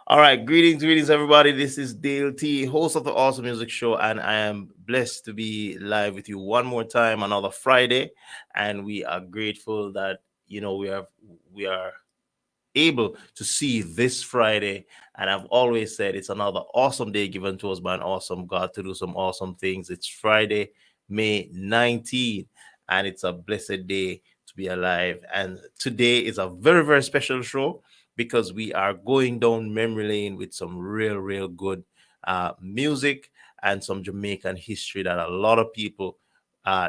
All right, greetings, everybody. This is Dale T, host of the Awesome Music Show, and I am blessed to be live with you one more time, another Friday, and we are grateful that we are able to see this Friday. And I've always said it's another awesome day given to us by an awesome God to do some awesome things. It's Friday, May 19th, and it's a blessed day to be alive. And today is a very, very special show because we are going down memory lane with some real good music and some Jamaican history that a lot of people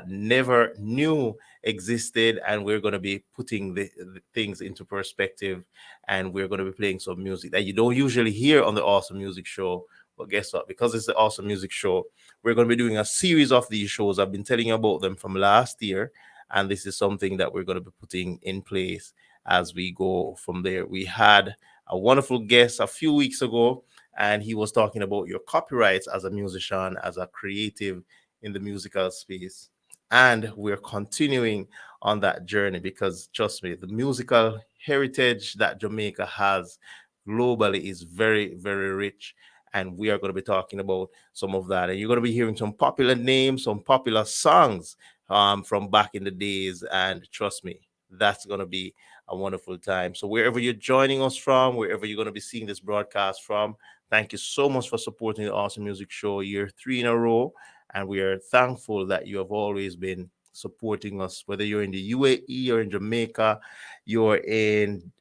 never knew existed, and we're going to be putting the things into perspective, and we're going to be playing some music that you don't usually hear on the Awesome Music Show. But guess what? Because it's the Awesome Music Show, we're going to be doing a series of these shows. I've been telling you about them from last year, and this is something that we're going to be putting in place as we go from there. We had a wonderful guest a few weeks ago, and he was talking about your copyrights as a musician, as a creative in the musical space. And we're continuing on that journey because, trust me, the musical heritage that Jamaica has globally is very rich. And we are going to be talking about some of that. And you're going to be hearing some popular names, some popular songs from back in the days. And trust me, that's going to be a wonderful time. So, wherever you're joining us from, wherever you're going to be seeing this broadcast from, thank you so much for supporting the Awesome Music Show year 3 in a row. And we are thankful that you have always been supporting us, whether you're in the UAE or in Jamaica, you're in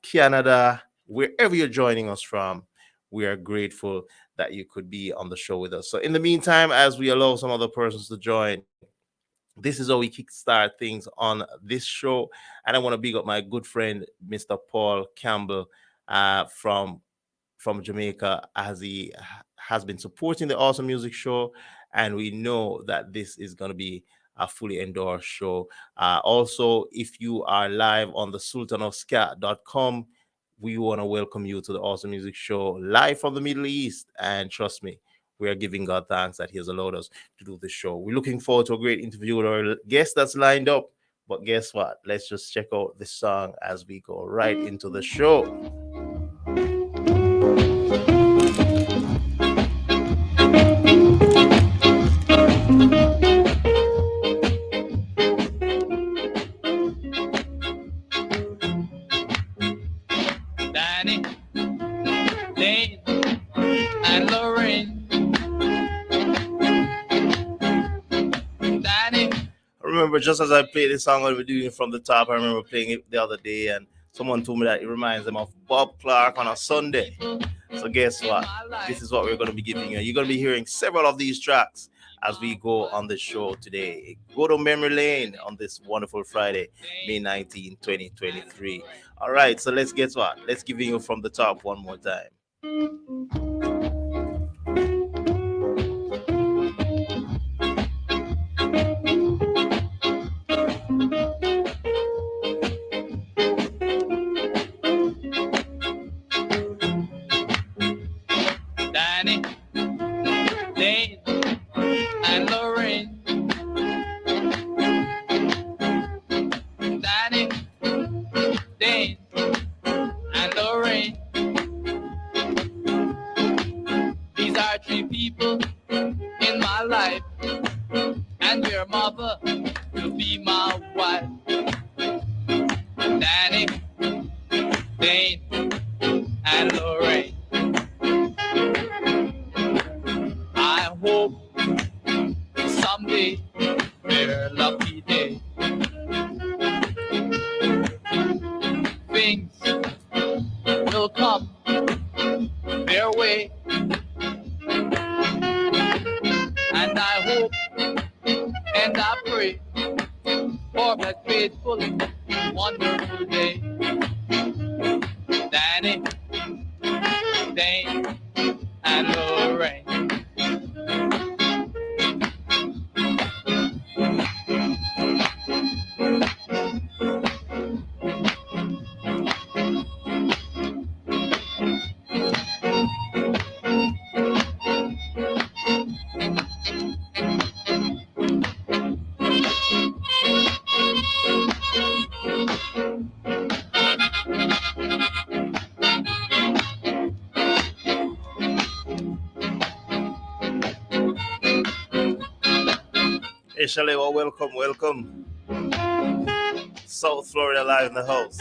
Canada, wherever you're joining us from. We are grateful that you could be on the show with us. So, in the meantime, as we allow some other persons to join, this is how we kickstart things on this show. And I want to big up my good friend, Mr. Paul Campbell, from Jamaica, as he has been supporting the Awesome Music Show. And we know that this is going to be a fully endorsed show. Also, if you are live on the sultanofska.com, we want to welcome you to the Awesome Music Show live from the Middle East. And trust me, we are giving God thanks that He has allowed us to do this show. We're looking forward to a great interview with our guest that's lined up. But guess what? Let's just check out this song as we go right into the show. Danny, Dane, and Lorraine. Danny. I remember just as I played this song, we were doing it from the top. I remember playing it the other day, and someone told me that it reminds them of Bob Clark on a Sunday. So guess what? This is what we're going to be giving you. You're going to be hearing several of these tracks as we go on the show today. Go to memory lane on this wonderful Friday, May 19, 2023. All right, so let's get what? Let's give you from the top one more time. Danny, Dane, and Lorraine. Danny, Dane, and Lorraine. These are three people in my life, and your mother will be my wife. Danny, Dane, and Lorraine. I hope someday, their lucky day, things will come their way. And I hope and I pray for that faithful, wonderful day. Danny, Dane, and Lorraine. Shalewa, welcome, welcome. South Florida live in the house.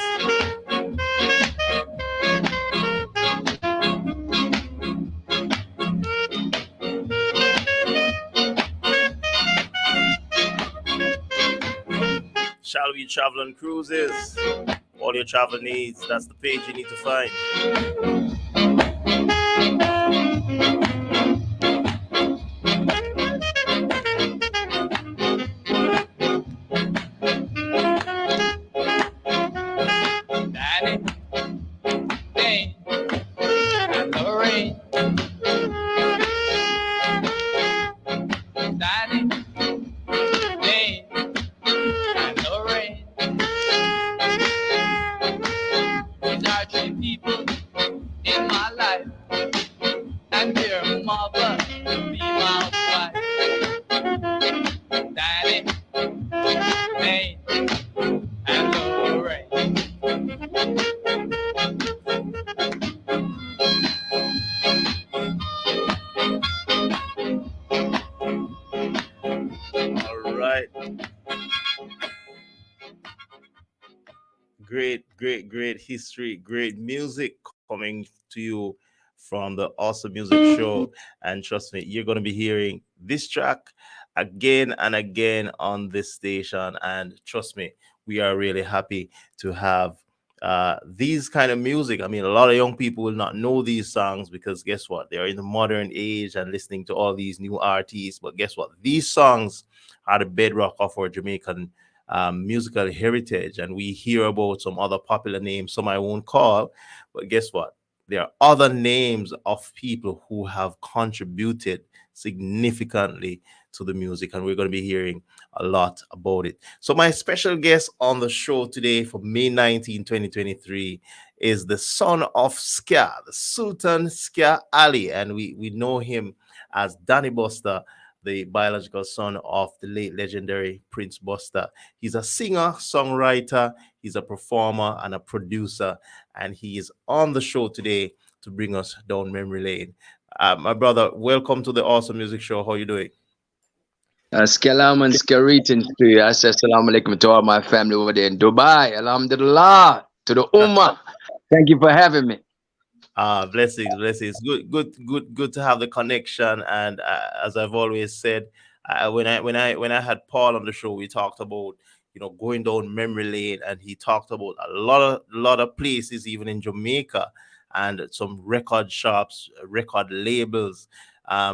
Shall we travel on cruises? All your travel needs, that's the page you need to find. Danny, Dane, and Lorraine. Danny, Dane, and Lorraine. These are three people in my life, and their mother will be my wife. Danny, Dane, and Lorraine. All right. Great history, great music coming to you from the Awesome Music Show. And trust me, you're going to be hearing this track again and again on this station. And trust me, we are really happy to have these kind of music. I mean, a lot of young people will not know these songs because guess what? They're in the modern age and listening to all these new artists. But guess what? These songs are the bedrock of our Jamaican musical heritage, and we hear about some other popular names, some I won't call, but guess what? There are other names of people who have contributed significantly to the music, and we're going to be hearing a lot about it. So, my special guest on the show today for May 19, 2023 is the son of Ska, the Sultan Ska Ali, and we know him as Danny Buster, the biological son of the late legendary Prince Buster. He's a singer, songwriter, he's a performer and a producer, and he is on the show today to bring us down memory lane. My brother, welcome to the Awesome Music Show. How are you doing? Salam and greetings to you. I say salam alaikum to all my family over there in Dubai. Alhamdulillah to the Ummah. Thank you for having me. Blessings. Good to have the connection. And as I've always said, when I had Paul on the show, we talked about going down memory lane, and he talked about a lot of places, even in Jamaica, and some record shops, record labels,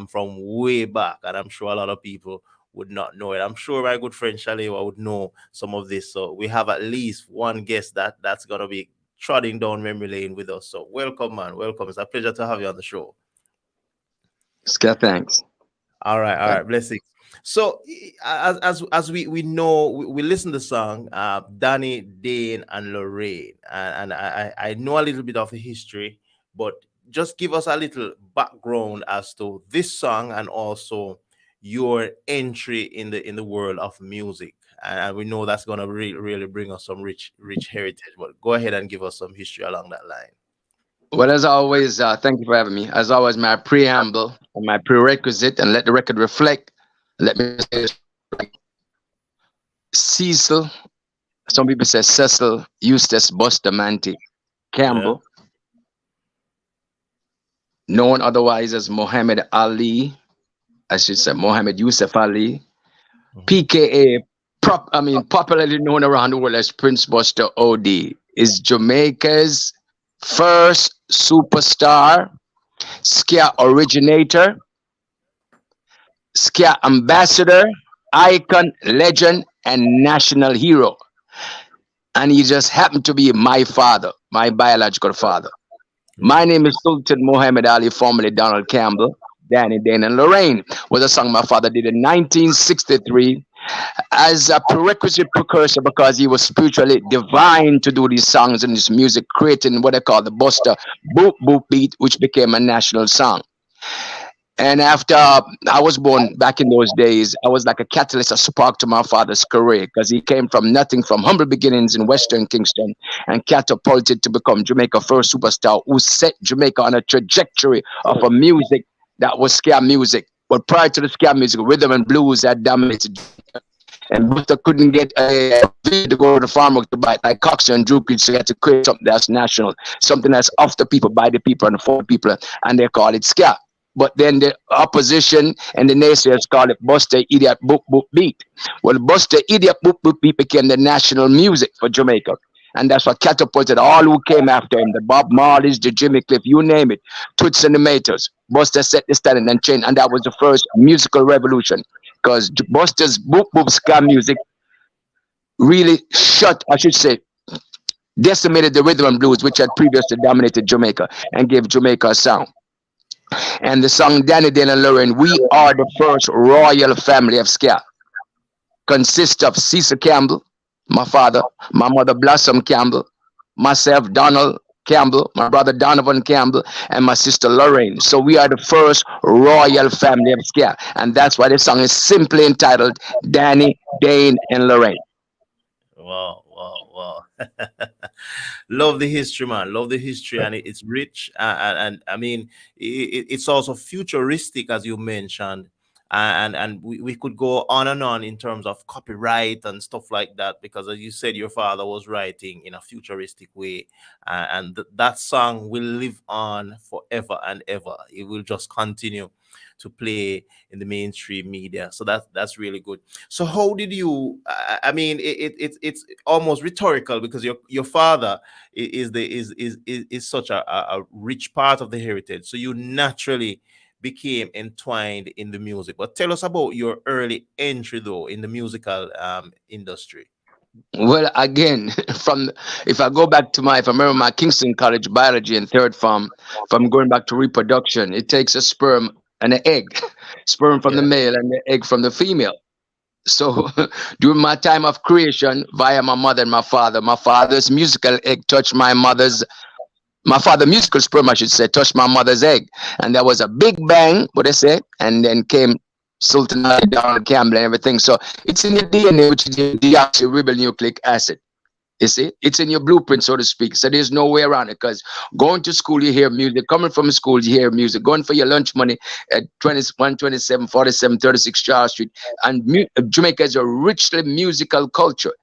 from way back. And I'm sure a lot of people would not know it. I'm sure my good friend Shalewa would know some of this. So we have at least one guest that's gonna be trotting down memory lane with us. So welcome, man. Welcome. It's a pleasure to have you on the show. Ska, thanks. All right. Blessings. So as we know, we listen to the song, Danny, Dane, and Lorraine, and I know a little bit of the history, but just give us a little background as to this song and also your entry in the world of music. And we know that's gonna really bring us some rich heritage. But go ahead and give us some history along that line. Well, as always, thank you for having me. As always, my preamble and my prerequisite, and let the record reflect. Let me say this. Cecil, some people say Cecil Eustace Bustamante Yeah. Campbell, known otherwise as Muhammad Ali, I should say Muhammad Yusuf Ali, Mhm. PKA, popularly known around the world as Prince Buster OD, is Jamaica's first superstar, Ska originator, Ska ambassador, icon, legend, and national hero. And he just happened to be my father, my biological father. My name is Sultan Muhammad Ali, formerly Donald Campbell. Danny, Dane, and Lorraine was a song my father did in 1963 as a prerequisite precursor because he was spiritually divine to do these songs and this music, creating what they call the Buster Boop Boop beat, which became a national song. And after I was born back in those days, I was like a catalyst, a spark to my father's career because he came from nothing, from humble beginnings in Western Kingston, and catapulted to become Jamaica's first superstar who set Jamaica on a trajectory of a music that was ska music. But prior to the ska music, rhythm and blues had dominated Jamaica. And Buster couldn't get a video to go to the farm work to buy it like Coxsone and Drew Creed, so he had to create something that's national, something that's of the people, by the people, and for the people, and they call it ska. But then the opposition and the naysayers call it Buster Idiot Boop Boop Beat. Well, Buster Idiot Boop Boop Beat became the national music for Jamaica. And that's what catapulted all who came after him, the Bob Marleys, the Jimmy Cliff, you name it, Toots and the Maters. Buster set the standard and changed, and that was the first musical revolution. Because Buster's Boop Boop Ska music really shut, I should say, decimated the rhythm and blues, which had previously dominated Jamaica and gave Jamaica a sound. And the song Danny Dale and Lauren, we are the first royal family of ska, consists of Cecil Campbell, my father, my mother Blossom Campbell, myself Donald Campbell, my brother Donovan Campbell, and my sister Lorraine. So we are the first royal family of ska, and that's why the song is simply entitled Danny, Dane, and Lorraine. Wow, wow, wow. Love the history, man. Love the history, and it's rich. And I mean, it's also futuristic, as you mentioned. And we could go on and on in terms of copyright and stuff like that, because as you said, your father was writing in a futuristic way, and that song will live on forever and ever. It will just continue to play in the mainstream media. So that's really good. So how did you? I mean, it's almost rhetorical, because your father is such a rich part of the heritage. So you naturally became entwined in the music. But tell us about your early entry, though, in the musical industry. Well, again, from if I go back to if I remember my Kingston College biology in third form, if I'm going back to reproduction, it takes a sperm and an egg, sperm from the Yeah. male and the egg from the female. So during my time of creation, via my mother and my father's musical egg touched my father musical sperm, I should say, touched my mother's egg, and there was a big bang, what I say, and then came Sultan Donald Campbell and everything. So it's in your DNA, which is your deoxyribonucleic acid. You see, it's in your blueprint, so to speak. So there's no way around it. Because going to school, you hear music. Coming from school, you hear music. Going for your lunch money at 21, 27, 47, 36 Charles Street. And Jamaica is a richly musical culture.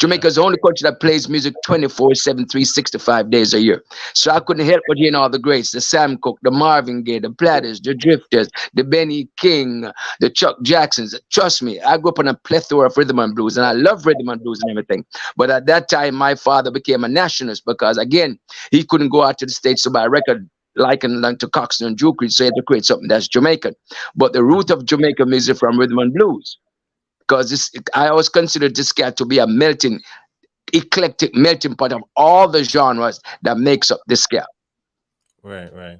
Yeah. Jamaica is the only country that plays music 24/7, 365 days a year. So I couldn't help but hearing all the greats, the Sam Cooke, the Marvin Gaye, the Platters, the Drifters, the Benny King, the Chuck Jacksons. Trust me, I grew up on a plethora of rhythm and blues, and I love rhythm and blues and everything. But at that time, my father became a nationalist because, again, he couldn't go out to the States to buy a record like to Coxsone and Drew Creed, so he had to create something that's Jamaican. But the root of Jamaican music from rhythm and blues, because I always consider this cat to be a eclectic melting pot of all the genres that makes up this cat. Right, right.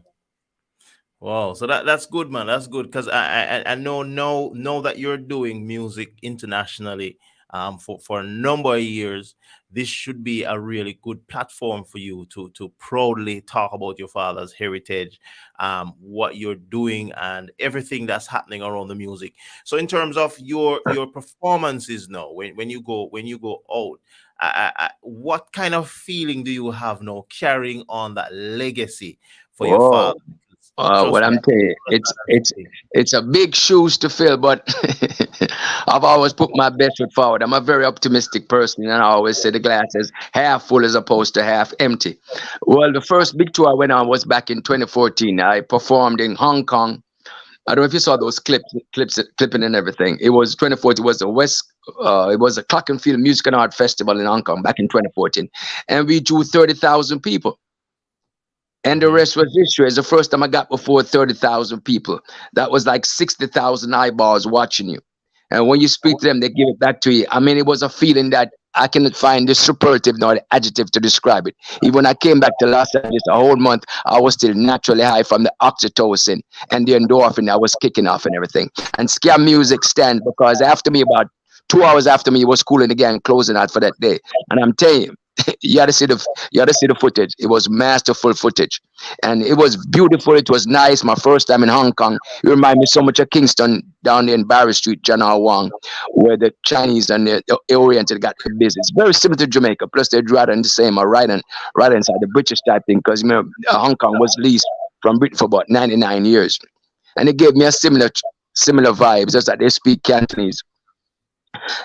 Wow, so that's good, man. That's good, because I know that you're doing music internationally for a number of years. This should be a really good platform for you to proudly talk about your father's heritage, what you're doing, and everything that's happening around the music. So in terms of your performances now, when you go out, what kind of feeling do you have now carrying on that legacy for your Oh, father? Trust what me, I'm telling you, that's not an easy thing. it's a big shoes to fill, but I've always put my best foot forward. I'm a very optimistic person, and I always say the glass is half full as opposed to half empty. Well, the first big tour I went on was back in 2014. I performed in Hong Kong. I don't know if you saw those clipping and everything. It was 2014. It was it was a Clockenfield Music and Art Festival in Hong Kong back in 2014, and we drew 30,000 people. And the Hmm. rest was history. It's the first time I got before 30,000 people. That was like 60,000 eyeballs watching you. And when you speak to them, they give it back to you. I mean, it was a feeling that I cannot find the superlative nor the adjective to describe it. Even when I came back to Los Angeles a whole month, I was still naturally high from the oxytocin and the endorphin that was kicking off and everything. And scam music stand because after me, about 2 hours after me, it was cooling again, closing out for that day. And I'm telling you, you had to see the footage. It was masterful footage, and it was beautiful. It was nice. My first time in Hong Kong. It reminded me so much of Kingston down there in Barry Street, Janal Wang, where the Chinese and the Oriental got the business. Very similar to Jamaica. Plus, they'd rather in the same, right inside the British type thing, because Hong Kong was leased from Britain for about 99 years, and it gave me a similar vibes, just that they speak Cantonese,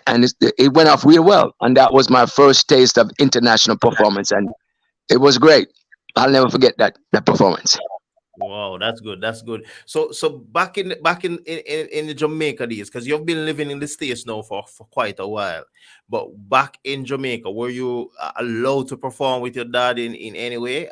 and it went off real well. And that was my first taste of international performance, and it was great. I'll never forget that performance. Wow, that's good. That's good. So back in the Jamaica days, because you've been living in the States now for quite a while, but back in Jamaica, were you allowed to perform with your dad in any way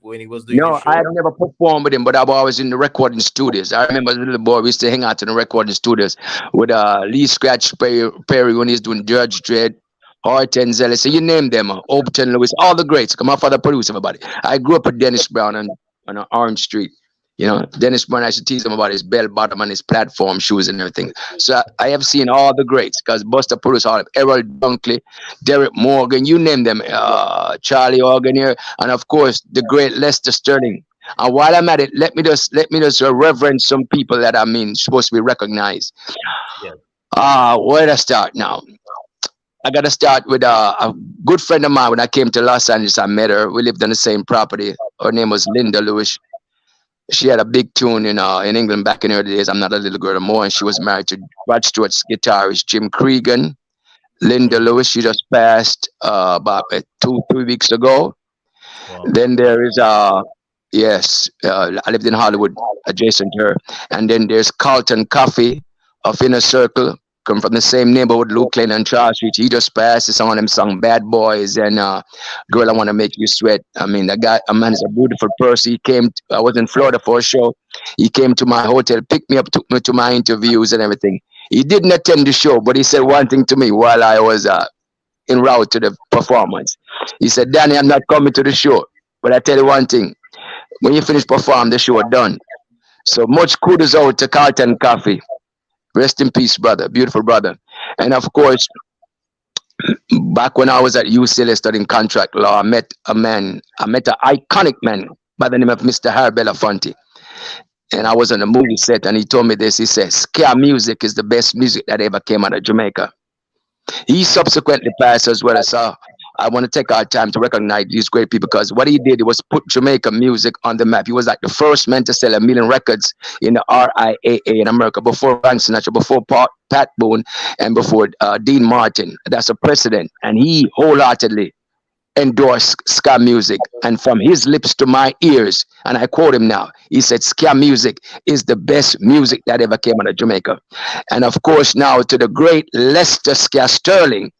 when he was doing his No, I show? have never performed with him, but I was always in the recording studios. I remember as a little boy, we used to hang out in the recording studios with Lee Scratch Perry when he's doing Judge Dredd, Horton Zeller. So you name them, Overton Lewis, all the greats. 'Cause my father produced everybody. I grew up with Dennis Brown on Orange Street. You know, Dennis Brown, I used to tease him about his bell bottom and his platform shoes and everything. So I have seen all the greats because Buster produced all of them. Errol Dunkley, Derek Morgan, you name them, Charlie Organ here, and of course the great Lester Sterling. And while I'm at it, let me just reverence some people that I mean supposed to be recognized. Yeah. Where to start now? I gotta start with a good friend of mine. When I came to Los Angeles, I met her. We lived on the same property. Her name was Linda Lewis. She had a big tune in England back in her days. I'm not a little girl anymore, and she was married to Rod Stewart's guitarist Jim Cregan. Linda Mhm. Lewis, she just passed about 2 3 weeks ago. Wow. Then there is yes, I lived in Hollywood adjacent to her, and then there's Carlton Coffee of Inner Circle. Come from the same neighborhood, Luke Lane and Charles Street. He just passed. It's on them song "Bad Boys" and "Girl I Want to Make You Sweat." I mean, the guy, a man is a beautiful person. He came. I was in Florida for a show. He came to my hotel, picked me up, took me to my interviews and everything. He didn't attend the show, but he said one thing to me while I was en route to the performance. He said, "Danny, I'm not coming to the show, but I tell you one thing: when you finish perform, the show done." So much kudos out to Carlton Coffee. Rest in peace, brother. Beautiful brother. And of course, back when I was at UCLA studying contract law, I met an iconic man by the name of Mr. Harry Belafonte. And I was on a movie set and he told me this. He says, Ska music is the best music that ever came out of Jamaica. He subsequently passed as well. So I want to take our time to recognize these great people because what he did was put Jamaica music on the map. He was like the first man to sell 1 million records in the RIAA in America before Frank Sinatra, before Pat Boone, and before Dean Martin. That's a precedent. And he wholeheartedly endorse ska music. And from his lips to my ears, and I quote him now, he said, Ska music is the best music that ever came out of Jamaica. And of course, now to the great Lester Ska Sterling.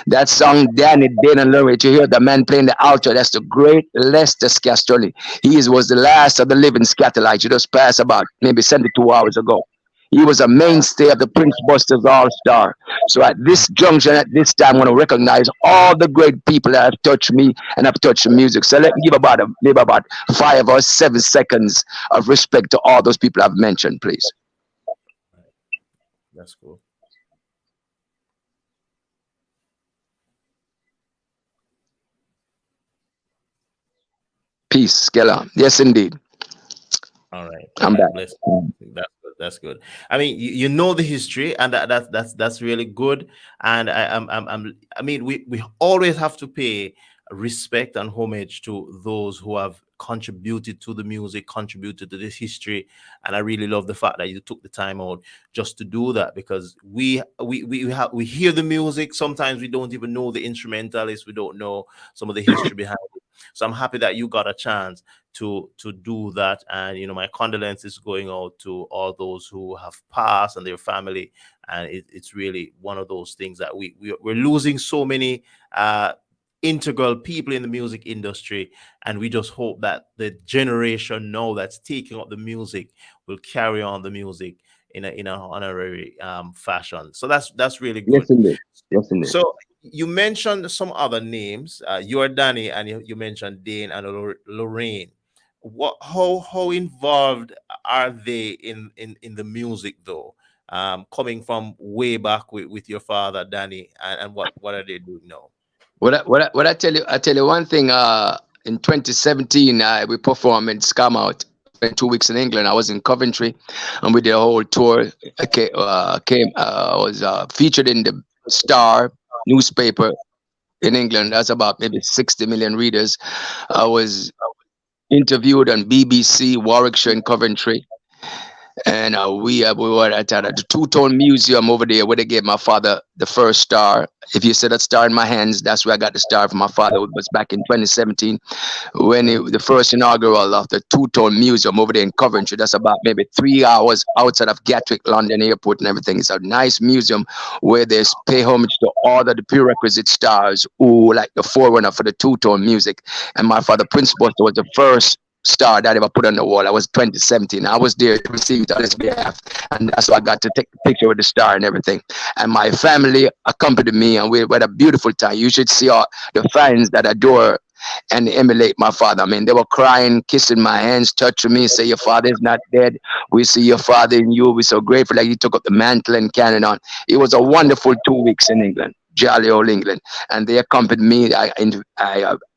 That song, Danny, Dan, and Lorraine, you hear the man playing the alto. That's the great Lester Ska Sterling. Was the last of the living Scatolites. He just passed about maybe 72 hours ago. He was a mainstay of the Prince Busters All Star. So at this junction, at this time, I want to recognize all the great people that have touched me and have touched the music. So let me give about maybe about 5 or 7 seconds of respect to all those people I've mentioned, please. That's cool. Peace, Skella. Yes, indeed. All right, all I'm right. back. Bless. That's good. That's good. I mean, you know the history, and that's really good. And I mean, we always have to pay respect and homage to those who have contributed to the music, contributed to this history. And I really love the fact that you took the time out just to do that because we hear the music. Sometimes we don't even know the instrumentalists. We don't know some of the history behind it. So I'm happy that you got a chance to do that. And my condolences going out to all those who have passed and their family. And it's really one of those things that we're losing so many integral people in the music industry, and we just hope that the generation now that's taking up the music will carry on the music in a honorary fashion. So that's really good. Yes, indeed. Yes, indeed. So you mentioned some other names. You are Danny, and you mentioned Dane and Lorraine. What? How involved are they in the music though? Coming from way back with your father, Danny, and what are they doing now? What I tell you, I tell you one thing. In 2017, we performed in Scamount. Spent 2 weeks in England. I was in Coventry, and we did a whole tour. I was featured in the Star newspaper in England. That's about maybe 60 million readers. I was interviewed on BBC Warwickshire in Coventry, And we were at the two-tone museum over there where they gave my father the first star. If you see that star in my hands, that's where I got the star from my father. It was back in 2017 when the first inaugural of the two-tone museum over there in Coventry. That's about maybe 3 hours outside of Gatwick, London Airport and everything. It's a nice museum where they pay homage to all of the prerequisite stars who like the forerunner for the two-tone music. And my father, Prince Buster, was the first star that ever put on the wall. I was 2017. I was there to receive it on his behalf. And that's why I got to take the picture with the star and everything. And my family accompanied me and we had a beautiful time. You should see all the fans that adore and emulate my father. I mean, they were crying, kissing my hands, touching me, say, your father is not dead. We see your father in you. We're so grateful that you took up the mantle and carried on. It was a wonderful 2 weeks in England, jolly old England. And they accompanied me. I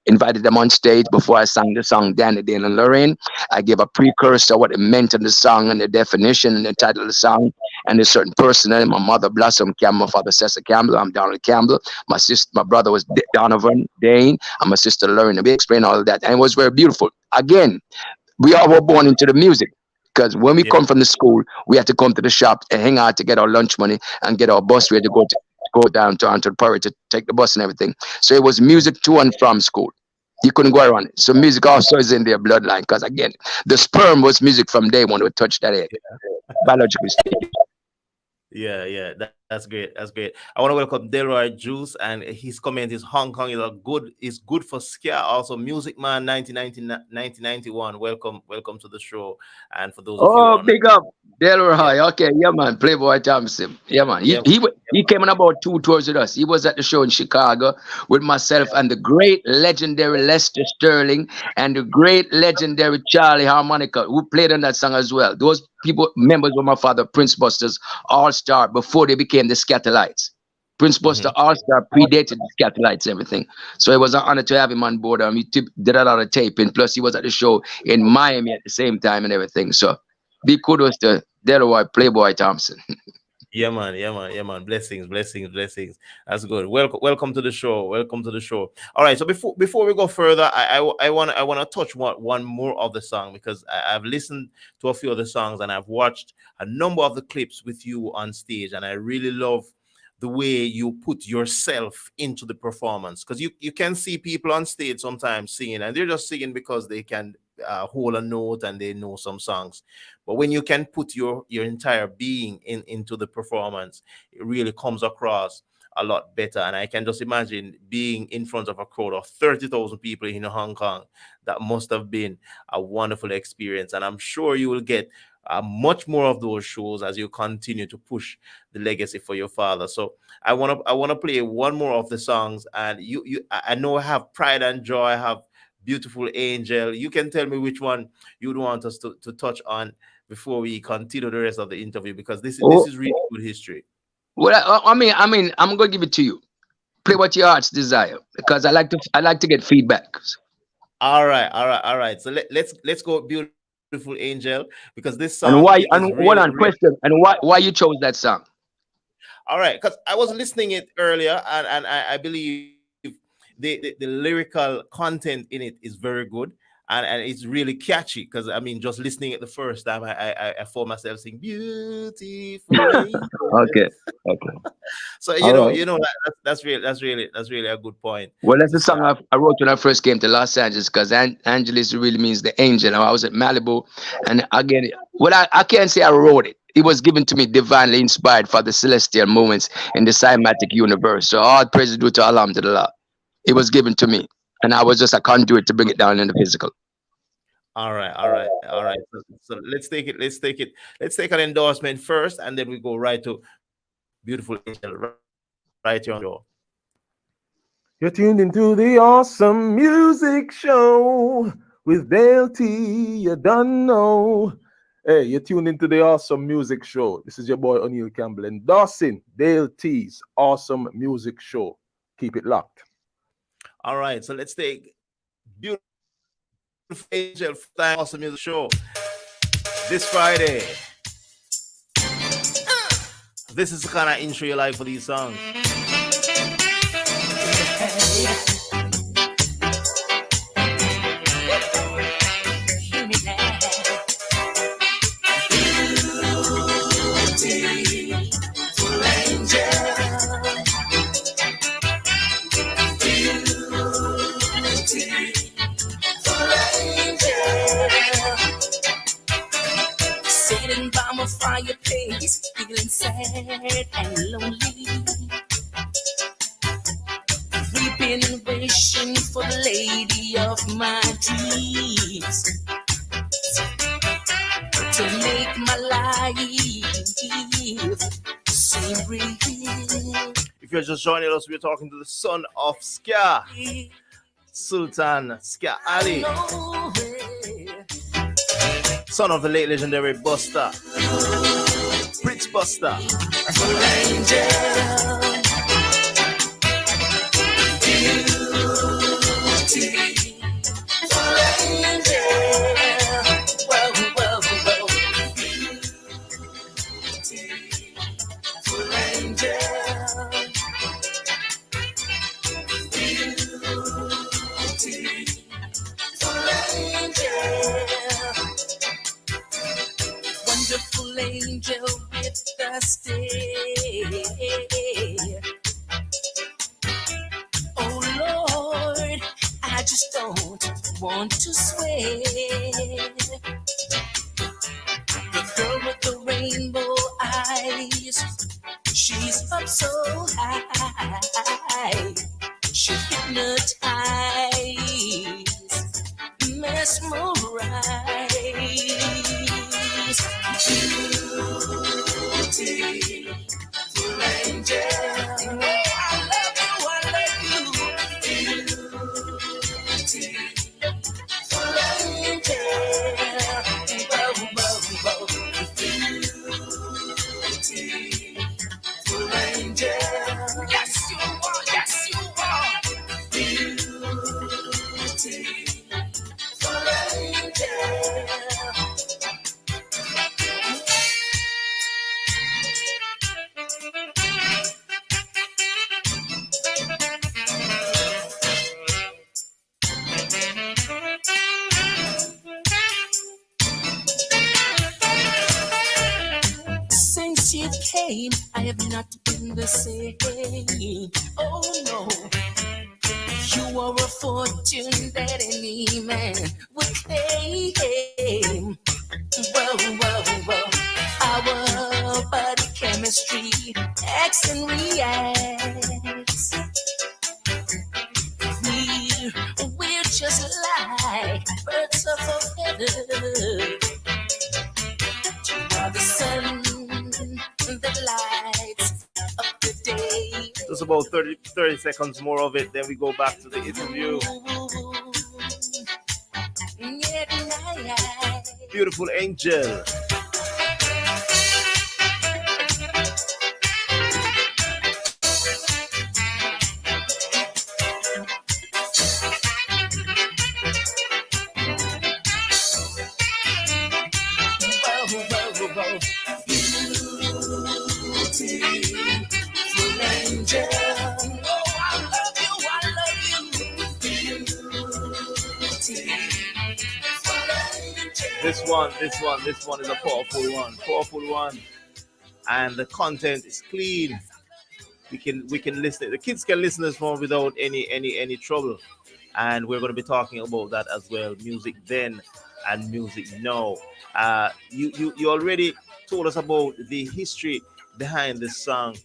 invited them on stage before I sang the song Danny, Dane, and Lorraine. I gave a precursor, what it meant in the song and the definition and the title of the song and a certain personality. My mother, Blossom Campbell, my father, Cecil Campbell. I'm Donald Campbell. My sister, my brother was Donovan Dane, and my sister Lorraine. We explained all of that. And it was very beautiful. Again, we all were born into the music. Because when we Yeah. come from the school, we had to come to the shop and hang out to get our lunch money and get our bus ready to go downtown to the party to take the bus and everything. So it was music to and from school. You couldn't go around it. So music also is in their bloodline. Because again, the sperm was music from day one. We touched that head, biologically speaking. Yeah, that's great. That's great. I want to welcome Delroy Juice, and his comment is Hong Kong is good for Ska. Also, Music Man 1991. Welcome to the show. And for those of you Oh, on, big up. yeah, Delroy. Okay, yeah, man. Playboy Thompson. Yeah, man. yeah, He came on about 2 tours with us. He was at the show in Chicago with myself and the great legendary Lester Sterling and the great legendary Charlie Harmonica, who played on that song as well. Those people, members of my father, Prince Buster's All Star, before they became the Scatterlights. Prince Buster hmm All Star predated the Scatterlights, everything. So it was an honor to have him on board. Did a lot of taping. Plus, he was at the show in Miami at the same time and everything. So big kudos to Delroy Playboy Thompson. yeah, man. Blessings. That's good. Welcome to the show. Welcome to the show. All right. So before we go further, I want to touch one more of the song because I've listened to a few of the songs and I've watched a number of the clips with you on stage, and I really love the way you put yourself into the performance, because you can see people on stage sometimes singing and they're just singing because they can hold a note and they know some songs. But when you can put your entire being into the performance, it really comes across a lot better. And I can just imagine being in front of a crowd of 30,000 people in Hong Kong. That must have been a wonderful experience, and I'm sure you will get much more of those shows as you continue to push the legacy for your father. So I want to play one more of the songs, and I know I have Pride and Joy, I have Beautiful Angel. You can tell me which one you'd want us to touch on before we continue the rest of the interview, because this Oh, is really good history. well, I mean, I'm gonna give it to you. Play what your heart's desire because I like to get feedback. All right. So let's go Beautiful Angel, because this song And is why? really And hold on, question. And why you chose that song? all right, because I was listening it earlier, and I believe the lyrical content in it is very good, and it's really catchy. Because I mean, just listening it the first time, I found myself singing "Beautiful Angel." Okay, okay, So all right. that's really a good point Well, that's to the song start. I wrote when I first came to Los Angeles because Angeles really means the angel. And I was at Malibu, and again, well, I can't say I wrote it. It was given to me divinely inspired for the celestial moments in the cymatic universe. So all praise is due to Allah to the Lord. It was given to me, and I was just a conduit to bring it down in the physical. All right. So let's take an endorsement first, and then we go right to Beautiful Angel right here on the show. You're tuned into the awesome music show with Dale T. You don't know. Hey, you're tuned into the awesome music show. This is your boy O'Neill Campbell endorsing Dale T's awesome music show. Keep it locked. All right, so let's take Beautiful Angel first time awesome music show this Friday. This is the kind of intro you like for these songs. I'm a fireplace, feeling sad and lonely. Weeping and wishing for the lady of my dreams to make my life seem real. If you're just joining us, we're talking to the son of Ska, Sultan Ska Ali, son of the late legendary Buster, Prince Buster. Wonderful angel with the stay. Oh Lord, I just don't want to sway. The girl with the rainbow eyes, she's up so high. She hypnotizes, mesmerizes. Beautiful angel, oh, I love you, I love you. Beautiful angel, whoa, whoa, whoa. Beautiful angel, yes you are, yes you are. Beautiful angel. Since you came, I have not been the same. Oh no, you are a fortune that any man would claim. Whoa, whoa, whoa. Our body chemistry acts and reacts. We're just like birds of a feather. You are the sun that lights up the day. Just about 30 seconds more of it, then we go back to the interview. Beautiful angel. This one is a powerful one, and the content is clean. We can listen. The kids can listen to this one without any trouble, and we're going to be talking about that as well. Music then and music now. You already told us about the history behind this song,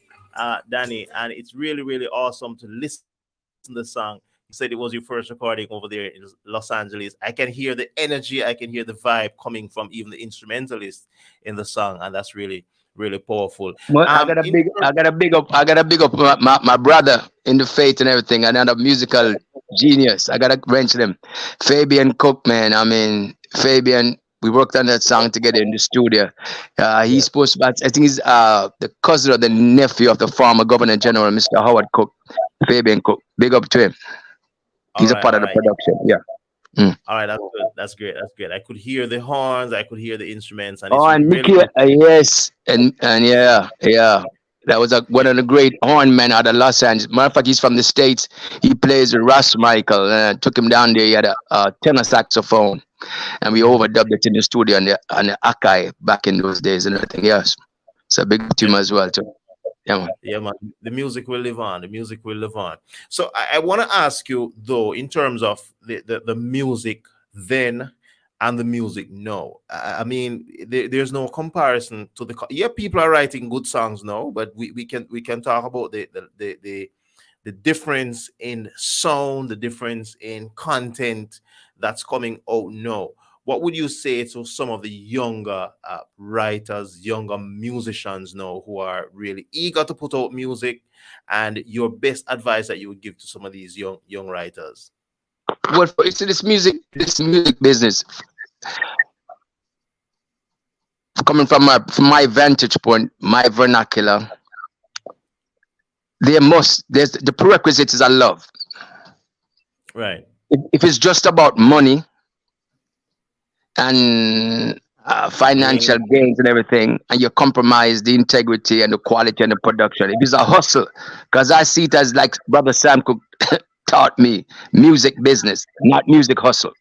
Danny, and it's really awesome to listen to the song. You said it was your first recording over there in Los Angeles. I can hear the energy, I can hear the vibe coming from even the instrumentalist in the song, and that's really powerful. Well, In I gotta big up my brother in the faith and everything. Another musical genius. I gotta mention him, Fabian Cook, man. I mean, Fabian. We worked on that song together in the studio. He's Yeah. supposed to, I think he's the cousin or the nephew of the former Governor General, Mr. Howard Cook, Fabian Cook. Big up to him. All He's a right, part all of the right. production. Yeah. Mm. All right, that's good. That's great. That's great. I could hear the horns. I could hear the instruments, and Oh, it's and really, Nicky, really yes, and yeah. That was one of the great horn men out of Los Angeles. Matter of fact, he's from the States. He plays with Russ Michael. And I took him down there. He had a tenor saxophone, and we Mhm. overdubbed it in the studio on the Akai back in those days and everything. Yes, so big up to Yeah, him as well too. Yeah, man. yeah, man. The music will live on. The music will live on. So I want to ask you though, in terms of the music then and the music, no. I mean, there's no comparison to yeah, people are writing good songs now, but we can talk about the difference in sound, the difference in content that's coming out now. What would you say to some of the younger writers, younger musicians now who are really eager to put out music, and your best advice that you would give to some of these young writers? Well, for you see, this music business, coming from my vantage point, my vernacular, there's the prerequisite is a love. Right. If it's just about money and financial Fame. gains and everything, and you compromise the integrity and the quality and the production, if it's a hustle, because I see it as like Brother Sam Cook taught me, music business, not music hustle.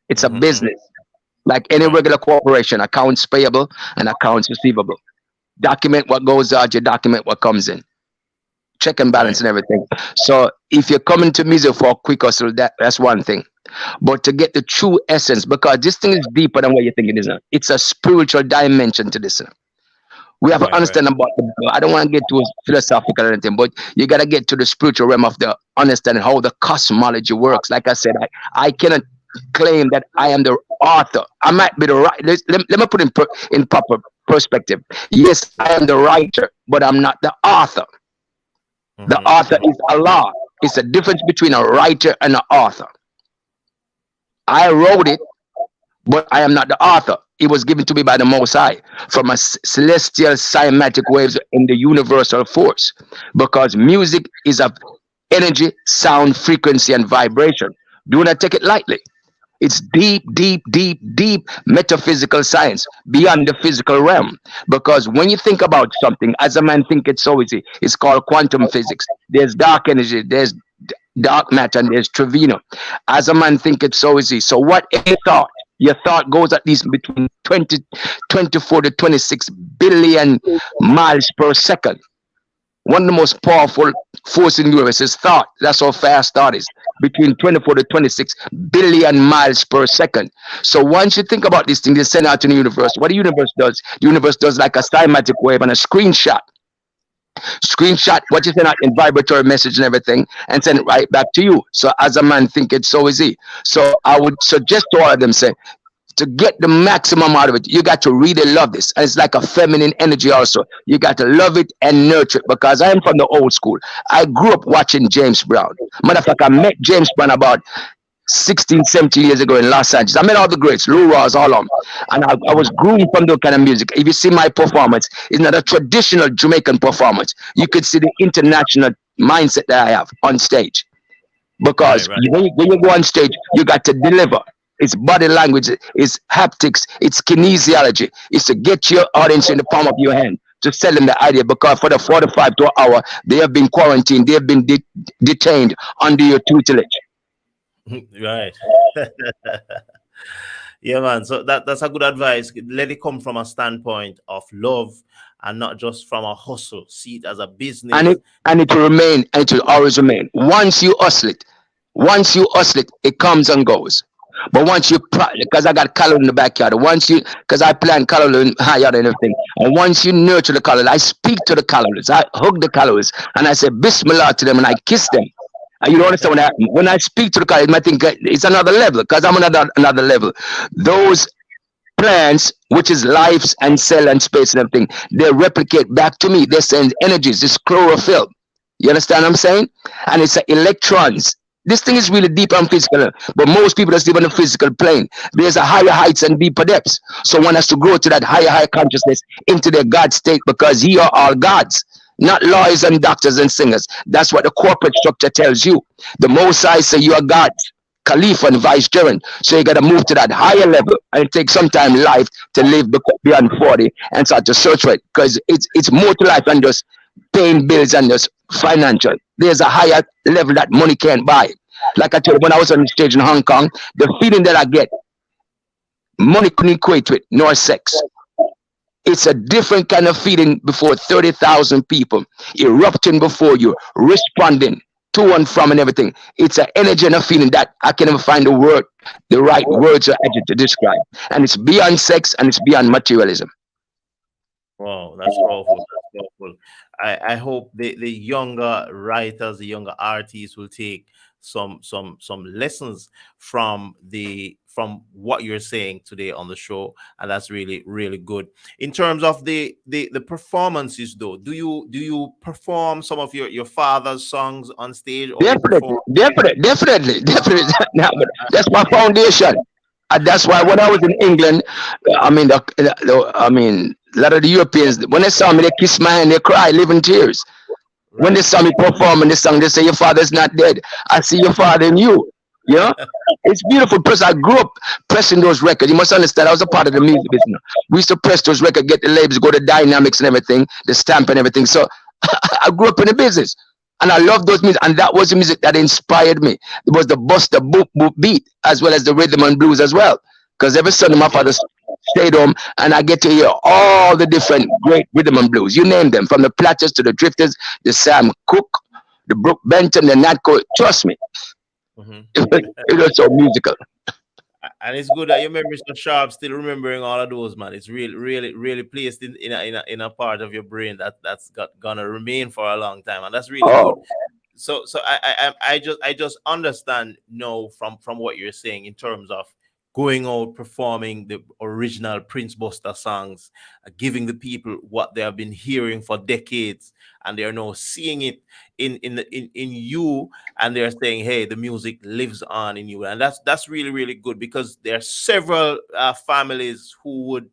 It's a Mm-hmm. business. Like any Right. regular corporation, accounts payable and accounts receivable. Document what goes out, you document what comes in. Check and balance Right. and everything. So if you're coming to music for a quick hustle, that's one thing. But to get the true essence, because this thing is deeper than what you think it is. It's a spiritual dimension to this. We have to Right. Right. understand about I don't want to get too philosophical or anything, but you got to get to the spiritual realm of the understanding how the cosmology works. Like I said, I cannot claim that I am the author. I might be the right. Let me put in proper perspective. Yes, I am the writer, but I'm not the author. The Mm-hmm. author is Allah. It's a difference between a writer and an author. I wrote it, but I am not the author. It was given to me by the Most High from a celestial cymatic waves in the universal force. Because music is of energy, sound, frequency, and vibration. Do not take it lightly. It's deep, deep, deep, deep metaphysical science beyond the physical realm. Because when you think about something, as a man think it's so easy, it's called quantum physics. There's dark energy, there's dark matter, and there's Trevino. As a man think it's so easy. So what any thought, your thought goes at least between 24 to 26 billion miles per second. One of the most powerful force in the universe is thought. That's how fast thought is. Between 24 to 26 billion miles per second. So once you think about this thing, they send out to the universe. What the universe does like a cymatic wave and a screenshot. Screenshot what you send out in vibratory message and everything, and send it right back to you. So as a man think it's so easy. So I would suggest to all of them, say, to get the maximum out of it, you got to really love this. And it's like a feminine energy also. You got to love it and nurture it, because I am from the old school. I grew up watching James Brown. Matter of fact, I met James Brown about 16, 17 years ago in Los Angeles. I met all the greats, Lou Rawls, all of them. And I was groomed from that kind of music. If you see my performance, it's not a traditional Jamaican performance. You could see the international mindset that I have on stage. Right. Because Right. when you go on stage, you got to deliver. It's body language, it's haptics, it's kinesiology. It's to get your audience in the palm of your hand to sell them the idea. Because for the 45 to an hour, they have been quarantined, they have been detained under your tutelage. Right. Yeah, man. So that's a good advice. Let it come from a standpoint of love and not just from a hustle. See it as a And business. it will remain, and it will always remain. Once you hustle it, it comes and goes. But once you, because I got color in the backyard, because I plant color in my yard and everything, and once you nurture the color, I speak to the colors, I hug the colors, and I say Bismillah to them, and I kiss them. And you don't understand when I speak to the colors, I think it's another level, because I'm another level. Those plants, which is lives and cell and space and everything, they replicate back to me. They send energies, this chlorophyll. You understand what I'm saying? And it's electrons. This thing is really deep and physical, but most people just live on the physical plane. There's a higher heights and deeper depths. So one has to grow to that higher consciousness into their God state, because ye are all gods, not lawyers and doctors and singers. That's what the corporate structure tells you. The Most High say you are gods, Caliph and vicegerent. So you got to move to that higher level, and it takes some time in life to live beyond 40 and start to search for it, because it's more to life than just paying bills and just financial. There's a higher level that money can't buy. Like I told you, when I was on the stage in Hong Kong, the feeling that I get, money couldn't equate to it, nor sex. It's a different kind of feeling before 30,000 people erupting before you, responding. to and from and everything. It's an energy and a feeling that I can never find the right words or adjective to describe. And it's beyond sex and it's beyond materialism. Wow, that's powerful. That's powerful. I hope the younger writers, the younger artists will take some lessons from what you're saying today on the show, and that's really really good. In terms of the performances, though, do you perform some of your father's songs on stage, or you perform? Definitely. Now, but that's my foundation. And that's why when I was in England, I mean, I mean, a lot of the Europeans, when they saw me, they kissed my hand, they cry, live in tears. When they Right. saw me performing this song, they say, "Your father's not dead. I see your father in you." You know, it's beautiful. Plus, I grew up pressing those records. You must understand, I was a part of the music business. We used to press those records, get the labels, go to Dynamics and everything, the stamp and everything. So I grew up in the business. And I love those music, and that was the music that inspired me. It was the buster boop boop beat, as well as the rhythm and blues as well. Because every Sunday my father stayed home, and I get to hear all the different great rhythm and blues. You name them, from the Platters to the Drifters, the Sam Cooke, the Brooke Benton, the Nat Cole. Trust me, Mhm. it was so musical. And it's good that you remember Mr. Sharp, still remembering all of those, man. It's really, really, really placed in a part of your brain that's gonna remain for a long time, and that's really good. Oh, So I just understand now from what you're saying in terms of going out performing the original Prince Buster songs, giving the people what they have been hearing for decades, and they are now seeing it in you, and they're saying, "Hey, the music lives on in you," and that's really really good, because there are several families who would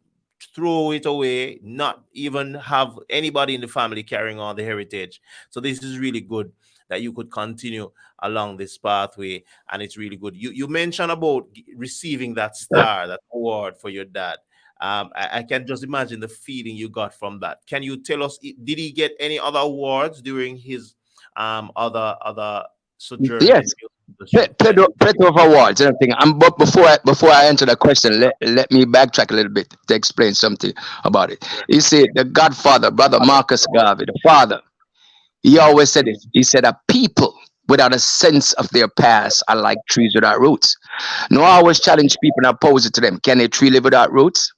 throw it away, not even have anybody in the family carrying on the heritage. So this is really good that you could continue along this pathway, and it's really good. You mentioned about receiving that star, that award for your dad. I can just imagine the feeling you got from that. Can you tell us, did he get any other awards during his other sojourn in yes. the industry? Plethora of awards and everything. But before I answer the question, let me backtrack a little bit to explain something about it. You see, the Godfather, Brother Marcus Garvey, the father, he Mhm. always said it. He said that people without a sense of their past are like trees without roots. Now, I always challenge people and I pose it to them: can a tree live without roots?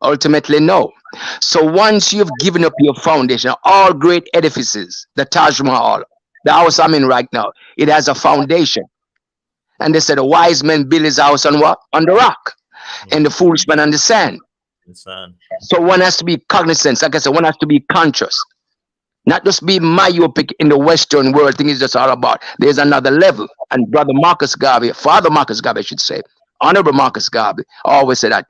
Ultimately, no. So once you've given up your foundation, all great edifices, the Taj Mahal, the house I'm in right now, it has a foundation. And they said a wise man built his house on what? On the rock. And the Mhm. foolish man on the sand. Understand. So one has to be cognizant. Like I said, one has to be conscious. Not just be myopic in the Western world. Thing is just all about there's another level. And Brother Marcus Garvey, Father Marcus Garvey, I should say, Honorable Marcus Garvey, always said that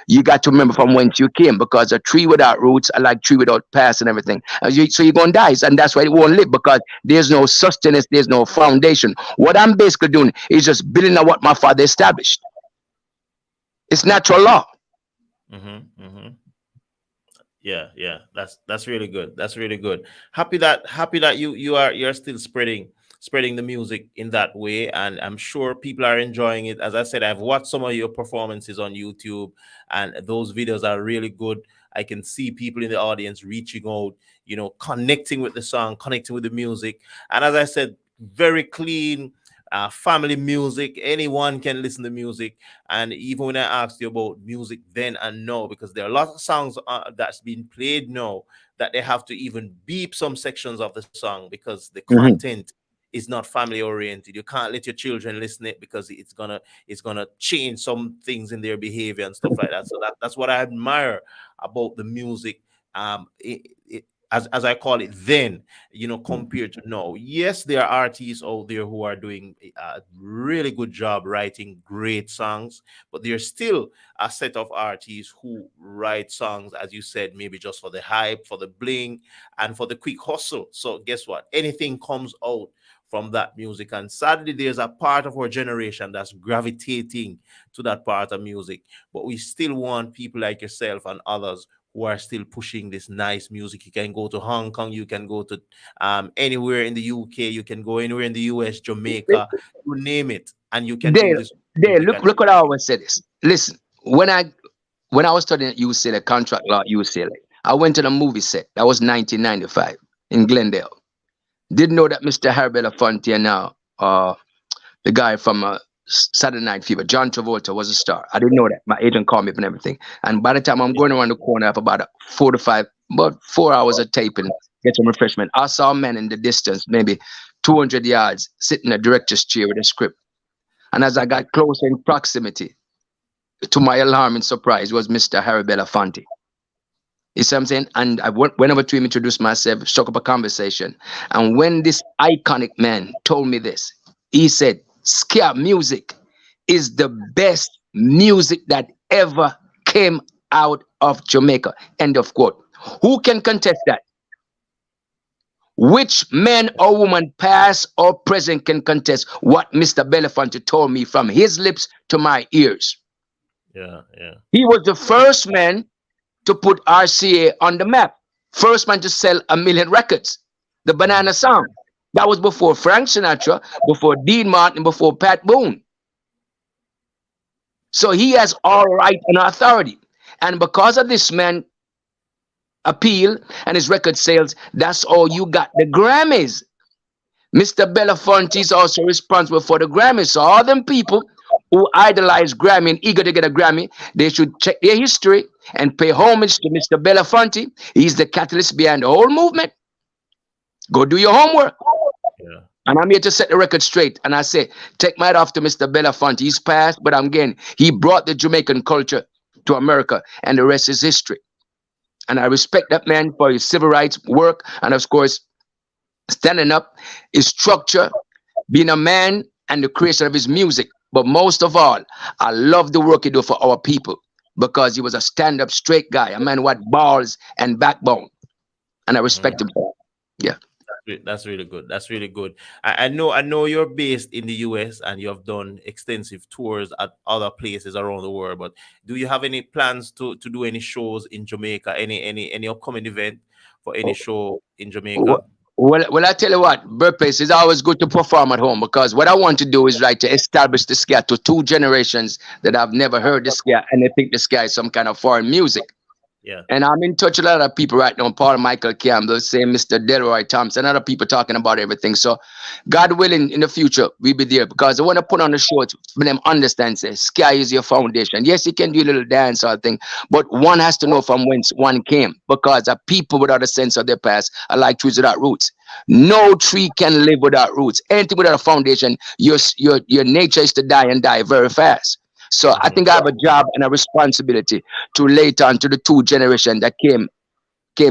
you got to remember from whence you came, because a tree without roots are like tree without past and everything. So you're gonna die, and that's why it won't live, because there's no sustenance, there's no foundation. What I'm basically doing is just building on what my father established. It's natural law. Mm-hmm. Yeah, that's really good. That's really good. Happy that you're still spreading the music in that way, and I'm sure people are enjoying it. As I said, I've watched some of your performances on YouTube, and those videos are really good. I can see people in the audience reaching out, connecting with the song, connecting with the music, and as I said, very clean. Family music, anyone can listen to music. And even when I asked you about music then and now, because there are a lot of songs that's been played now that they have to even beep some sections of the song because the Mhm. content is not family oriented. You can't let your children listen it because it's gonna change some things in their behavior and stuff like that. So that's what I admire about the music. As I call it then, compared to now. Yes, there are artists out there who are doing a really good job writing great songs, but there's still a set of artists who write songs, as you said, maybe just for the hype, for the bling, and for the quick hustle. So guess what? Anything comes out from that music. And sadly, there's a part of our generation that's gravitating to that part of music. But we still want people like yourself and others who are still pushing this nice music. You can go to Hong Kong, you can go to anywhere in the UK, you can go anywhere in the US, Jamaica, you name it, and you can do Dale, this Dale, music. look, And look what I always say this. Listen, when I was studying at UCLA, contract law at UCLA, I went to the movie set. That was 1995 in Glendale. Didn't know that Mr. Harry Belafonte and now the guy from Saturday Night Fever, John Travolta, was a star. I didn't know that. My agent called me up and everything. And by the time I'm going around the corner, I have about 4 hours of taping, get some refreshment. I saw a man in the distance, maybe 200 yards, sitting in a director's chair with a script. And as I got closer in proximity, to my alarm and surprise, was Mr. Harry Belafonte. You see what I'm saying? And I went over to him, introduced myself, struck up a conversation. And when this iconic man told me this, he said, Ska music is the best music that ever came out of Jamaica. End of quote. Who can contest that? Which man or woman, past or present, can contest what Mr. Belafonte told me from his lips to my ears? Yeah, yeah. He was the first man to put RCA on the map. First man to sell 1 million records. The Banana Song. That was before Frank Sinatra, before Dean Martin, before Pat Boone. So he has all right and authority. And because of this man appeal and his record sales, that's all you got the Grammys. Mr. Belafonte is also responsible for the Grammys. So all them people who idolize Grammy and eager to get a Grammy, they should check their history and pay homage to Mr. Belafonte. He's the catalyst behind the whole movement. Go do your homework. Yeah. And I'm here to set the record straight. And I say, take my hat off to Mr. Belafonte. He's passed, but again, he brought the Jamaican culture to America, and the rest is history. And I respect that man for his civil rights work, and of course, standing up, his structure, being a man, and the creation of his music. But most of all, I love the work he do for our people, because he was a stand-up straight guy, a man with balls and backbone. And I respect him for that. Yeah. That's really good. That's really good. I know you're based in the US and you have done extensive tours at other places around the world. But do you have any plans to do any shows in Jamaica? Any upcoming event for any show in Jamaica? Well, I tell you what, birthplace is always good to perform at home, because what I want to do is to establish the ska to 2 generations that have never heard the ska and they think the ska is some kind of foreign music. Yeah. And I'm in touch with a lot of people right now, Paul Michael Campbell, same Mr. Delroy Thompson, other people talking about everything. So God willing, in the future, we'll be there, because I want to put on the show for them understand, say, Sky is your foundation. Yes, you can do a little dance or thing, but one has to know from whence one came, because the people without a sense of their past are like trees without roots. No tree can live without roots. Anything without a foundation, your nature is to die, and die very fast. So I think I have a job and a responsibility to later on to the 2 generation that came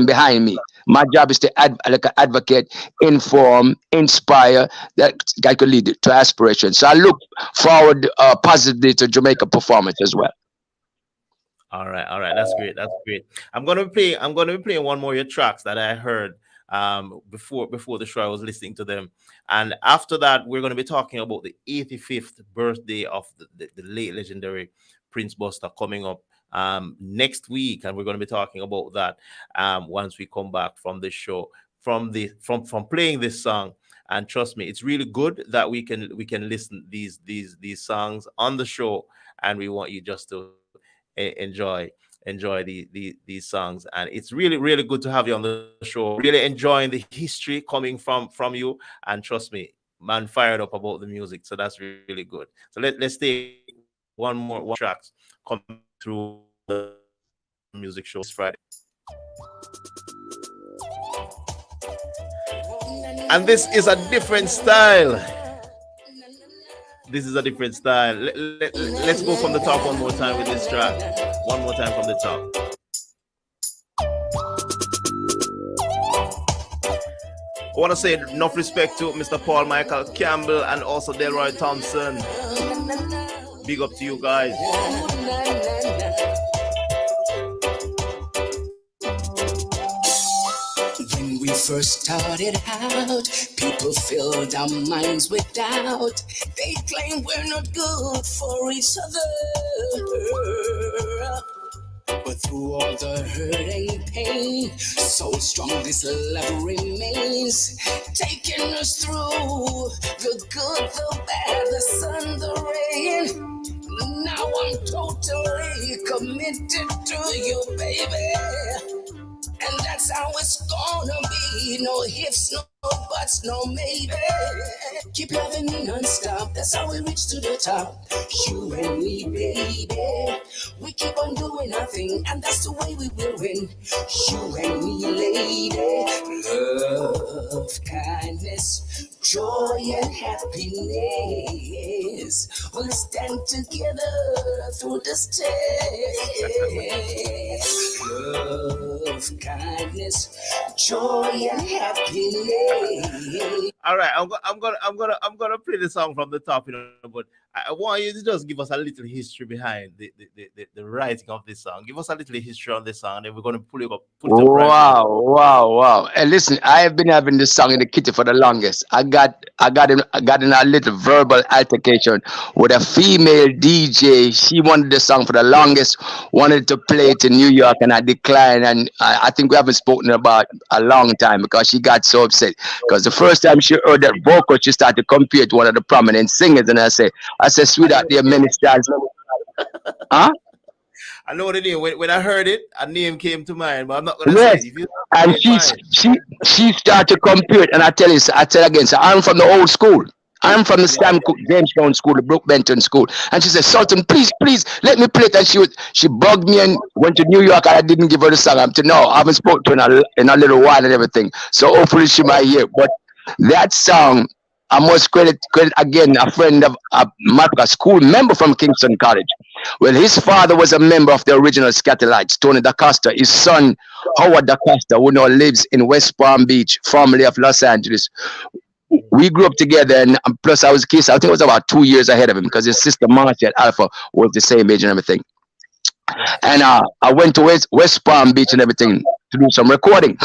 behind me. My job is to advocate, inform, inspire, that I could lead to aspiration. So I look forward positively to Jamaica performance as well. All right. That's great. That's great. I'm gonna be playing one more of your tracks that I heard before the show. I was listening to them, and after that we're going to be talking about the 85th birthday of the late legendary Prince Buster coming up next week, and we're going to be talking about that once we come back from this show, from playing this song. And trust me, it's really good that we can listen these songs on the show, and we want you just to enjoy these songs. And it's really good to have you on the show, really enjoying the history coming from you. And trust me, man, fired up about the music, so that's really good. So let's take one more tracks coming through the music show this Friday. And this is a different style. This is a different style. Let's go from the top one more time with this track. One more time from the top. I want to say enough respect to Mr. Paul Michael Campbell and also Delroy Thompson. Big up to you guys. When we first started out, people filled our minds with doubt. They claim we're not good for each other. But through all the hurt and pain, so strong this love remains, taking us through the good, the bad, the sun, the rain. Now I'm totally committed to you, baby. And that's how it's gonna be. No ifs, no buts, no maybe. Keep loving me non-stop. That's how we reach to the top. You and me, baby. We keep on doing our thing, and that's the way we will win. You and me, lady. Love, kindness, joy, and happiness. We'll stand together through this test. Love, kindness, joy, and happiness. All right, I'm gonna play the song from the top, but I want you to just give us a little history behind the writing of this song. Give us a little history on this song, and then we're gonna put it up right now. Wow, wow, wow. And listen, I have been having this song in the kitty for the longest. I got in a little verbal altercation with a female DJ. She wanted the song for the longest, wanted to play it in New York, and I declined. And I think we haven't spoken about a long time because she got so upset. Because the first time she heard that vocal, she started to compare to one of the prominent singers, and I said, sweetheart, there are many stars. Huh? I know the name. When I heard it, a name came to mind, but I'm not gonna say Yes. it. If you And say it, fine. she started to compute, and I tell again, so I'm from the old school. I'm from the Yeah, Sam Cooke Jamestown School, the Brook Benton School. And she said, Sultan, please, let me play it. And she bugged me and went to New York, and I didn't give her the song. I'm to no, I haven't spoken to her in a little while and everything. So hopefully she might hear. But that song, I must credit again a friend of a school member from Kingston College. Well, his father was a member of the original Scatolites, Tony DaCosta. His son, Howard DaCosta, who now lives in West Palm Beach, formerly of Los Angeles. We grew up together, and plus I was a kid. I think I was about 2 years ahead of him because his sister Marcia at Alpha was the same age and everything. And I went to West Palm Beach and everything to do some recording.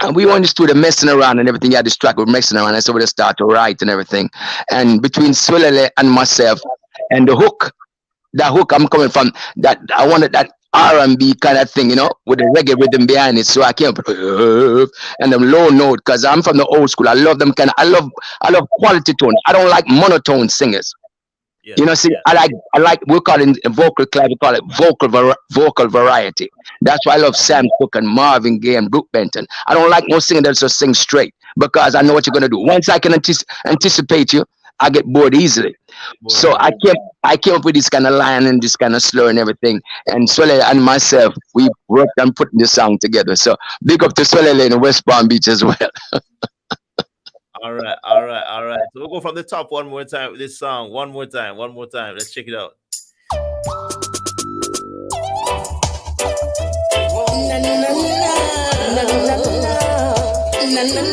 And we understood the messing around and everything. Yeah, this track we're messing around. And so we start to write and everything. And between Swilele and myself and the hook, that hook I'm coming from, that I wanted that R&B kind of thing, with the reggae rhythm behind it. So I came up and the low note because I'm from the old school. I love them I love quality tones. I don't like monotone singers. yeah, See, yeah. I like we call it in vocal class, we call it vocal variety. That's why I love Sam Cooke and Marvin Gaye and Brook Benton. I don't like most singers that just sing straight because I know what you're gonna do. Once I can anticipate you, I get bored easily. Bored So I easily. came up with this kind of line and this kind of slur and everything. And Swele and myself, we worked on putting this song together. So big up to Swele in West Palm Beach as well. All right, all right, all right. So we'll go from the top one more time with this song. One more time, one more time. Let's check it out. Oh, na na na na na na na na na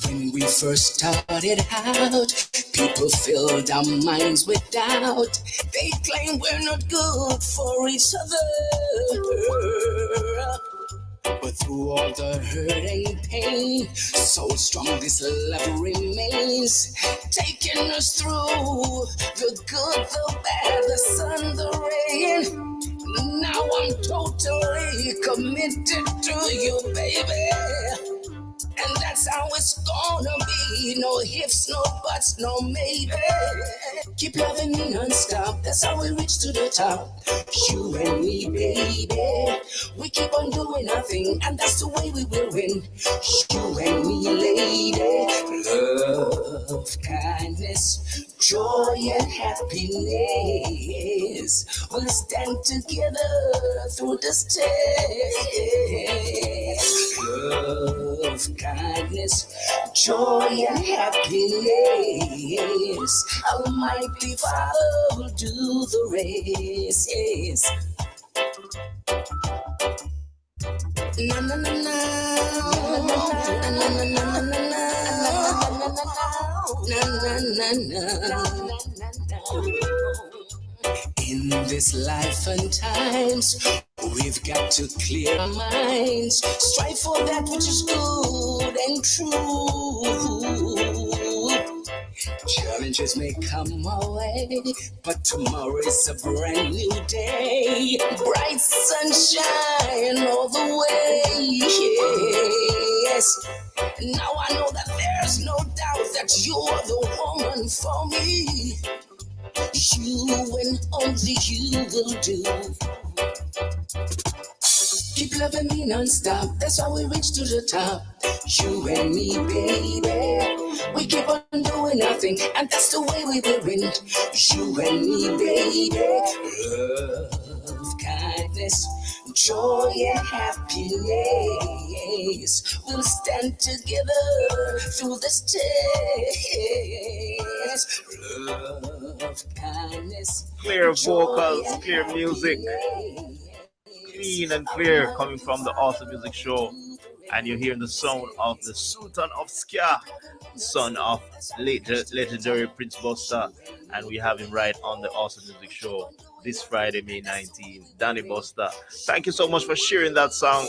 When we first started out, people filled our minds with doubt. They claim we're not good for each other. But through all the hurt and pain, so strong this love remains, taking us through the good, the bad, the sun, the rain. Now I'm totally committed to you, baby. And that's how it's gonna be. No ifs, no buts, no maybe. Keep loving me non-stop. That's how we reach to the top. You and me, baby. We keep on doing our thing, and that's the way we will win. You and me, lady. Love, kindness, joy, and happiness. We'll stand together through this test. Love, kindness, joy, and happiness. Almighty Father will do the rest. Yes. Na na na na. Na na na na na na. Na na na na. In this life and times, we've got to clear our minds, strive for that which is good and true. Challenges may come our way, but tomorrow is a brand new day. Bright sunshine all the way. Yes. Now I know that there's There's no doubt that you're the woman for me. You and only you will do. Keep loving me non-stop, that's how we reach to the top. You and me, baby, we keep on doing nothing, and that's the way we will win. You and me, baby, love, kindness, joy and happiness. We'll stand together through this test. Love, kindness, Clear joy vocals, and clear music, happiness. clean and clear, coming from the Awesome Music Show. And you're hearing the sound of the Sultan of Ska, son of legendary Prince Buster. And we have him right on the Awesome Music Show this Friday, May 19th. Danny Buster, thank you so much for sharing that song.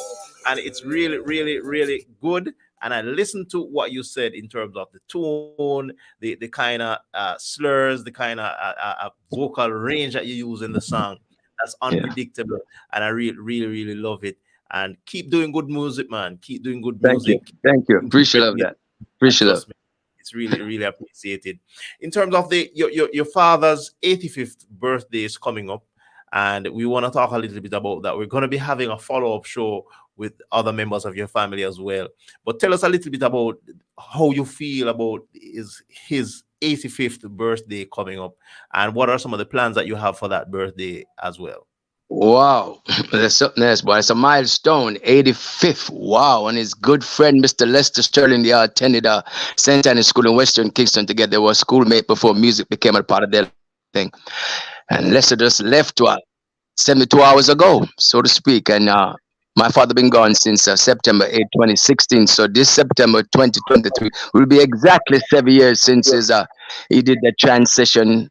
And it's really, really, really good. And I listened to what you said in terms of the tone, the kind of slurs, the kind of vocal range that you use in the song. That's Yeah. unpredictable. And I really, really, really love it. And keep doing good music, man. Keep doing good Thank you. music. Thank you. Appreciate of that. And Appreciate of. trust me, it's really, really appreciated. In terms of your father's 85th birthday is coming up, and we want to talk a little bit about that. We're going to be having a follow-up show with other members of your family as well. But tell us a little bit about how you feel about his 85th birthday coming up, and what are some of the plans that you have for that birthday as well. Wow, that's something else, boy. It's a milestone, 85th. Wow, and his good friend, Mr. Lester Sterling, they attended St. Anne's School in Western Kingston together. They were schoolmate before music became a part of their thing. And Lester just left 72 hours ago, so to speak. And my father been gone since September 8, 2016. So this September 2023 will be exactly 7 years since he did the transition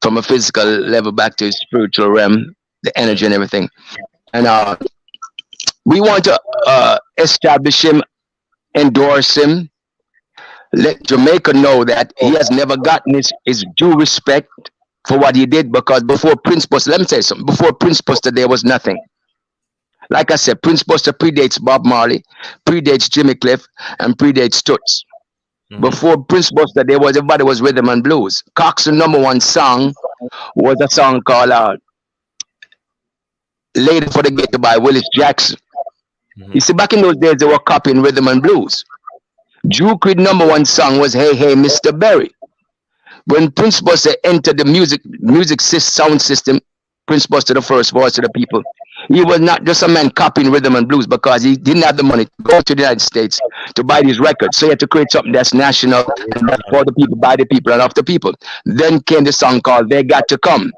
from a physical level back to his spiritual realm, the energy and everything. And we want to establish him, endorse him, let Jamaica know that he has never gotten his due respect for what he did, because before Prince Buster, let me tell you something, before Prince Buster, there was nothing. Like I said, Prince Buster predates Bob Marley, predates Jimmy Cliff, and predates Toots. Before Prince Buster, everybody was rhythm and blues. Cox's number one song was a song called Lady for the Ghetto by Willis Jackson. You see, back in those days, they were copying rhythm and blues. Drew Creed number one song was Hey Hey Mr. Berry. When Prince Buster entered the sound system, Prince Buster, the first voice of the people, he was not just a man copying rhythm and blues, because he didn't have the money to go to the United States to buy these records. So he had to create something that's national and that's for the people, by the people, and of the people. Then came the song called They Got to Come.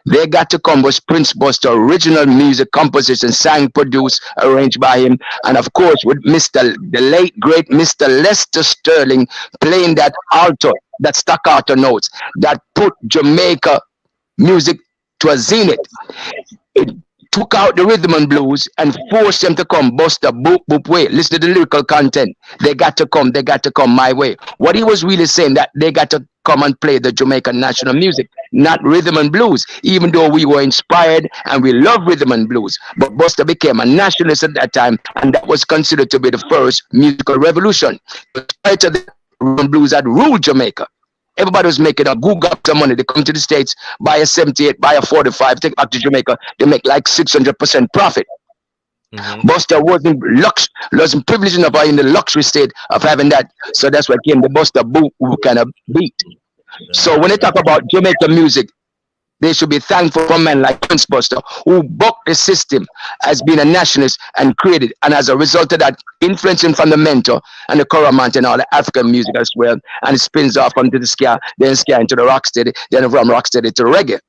They Got to Come was Prince Buster original music composition, sang, produced, arranged by him, and of course with the late great Mr. Lester Sterling playing that alto, that staccato notes that put Jamaica music to a zenith. It took out the rhythm and blues and forced them to come Buster boop boop way. Listen to the lyrical content. They got to come my way. What he was really saying, that they got to come and play the Jamaican national music, not rhythm and blues, even though we were inspired and we love rhythm and blues. But Buster became a nationalist at that time, and that was considered to be the first musical revolution. Prior to that, rhythm and blues had ruled Jamaica. Everybody was making a Google up some money. They come to the States, buy a 78, buy a 45, take back to Jamaica. They make like 600% profit. Buster wasn't privileged enough in the luxury state of having that. So that's why came the Buster boot kind of beat. So when they talk about Jamaica music, they should be thankful for men like Prince Buster, who bucked the system as being a nationalist and created, and as a result of that, influencing from the mentor and the Coromant and all the African music as well, and it spins off onto the ska, then ska into the rocksteady, then from rocksteady to reggae.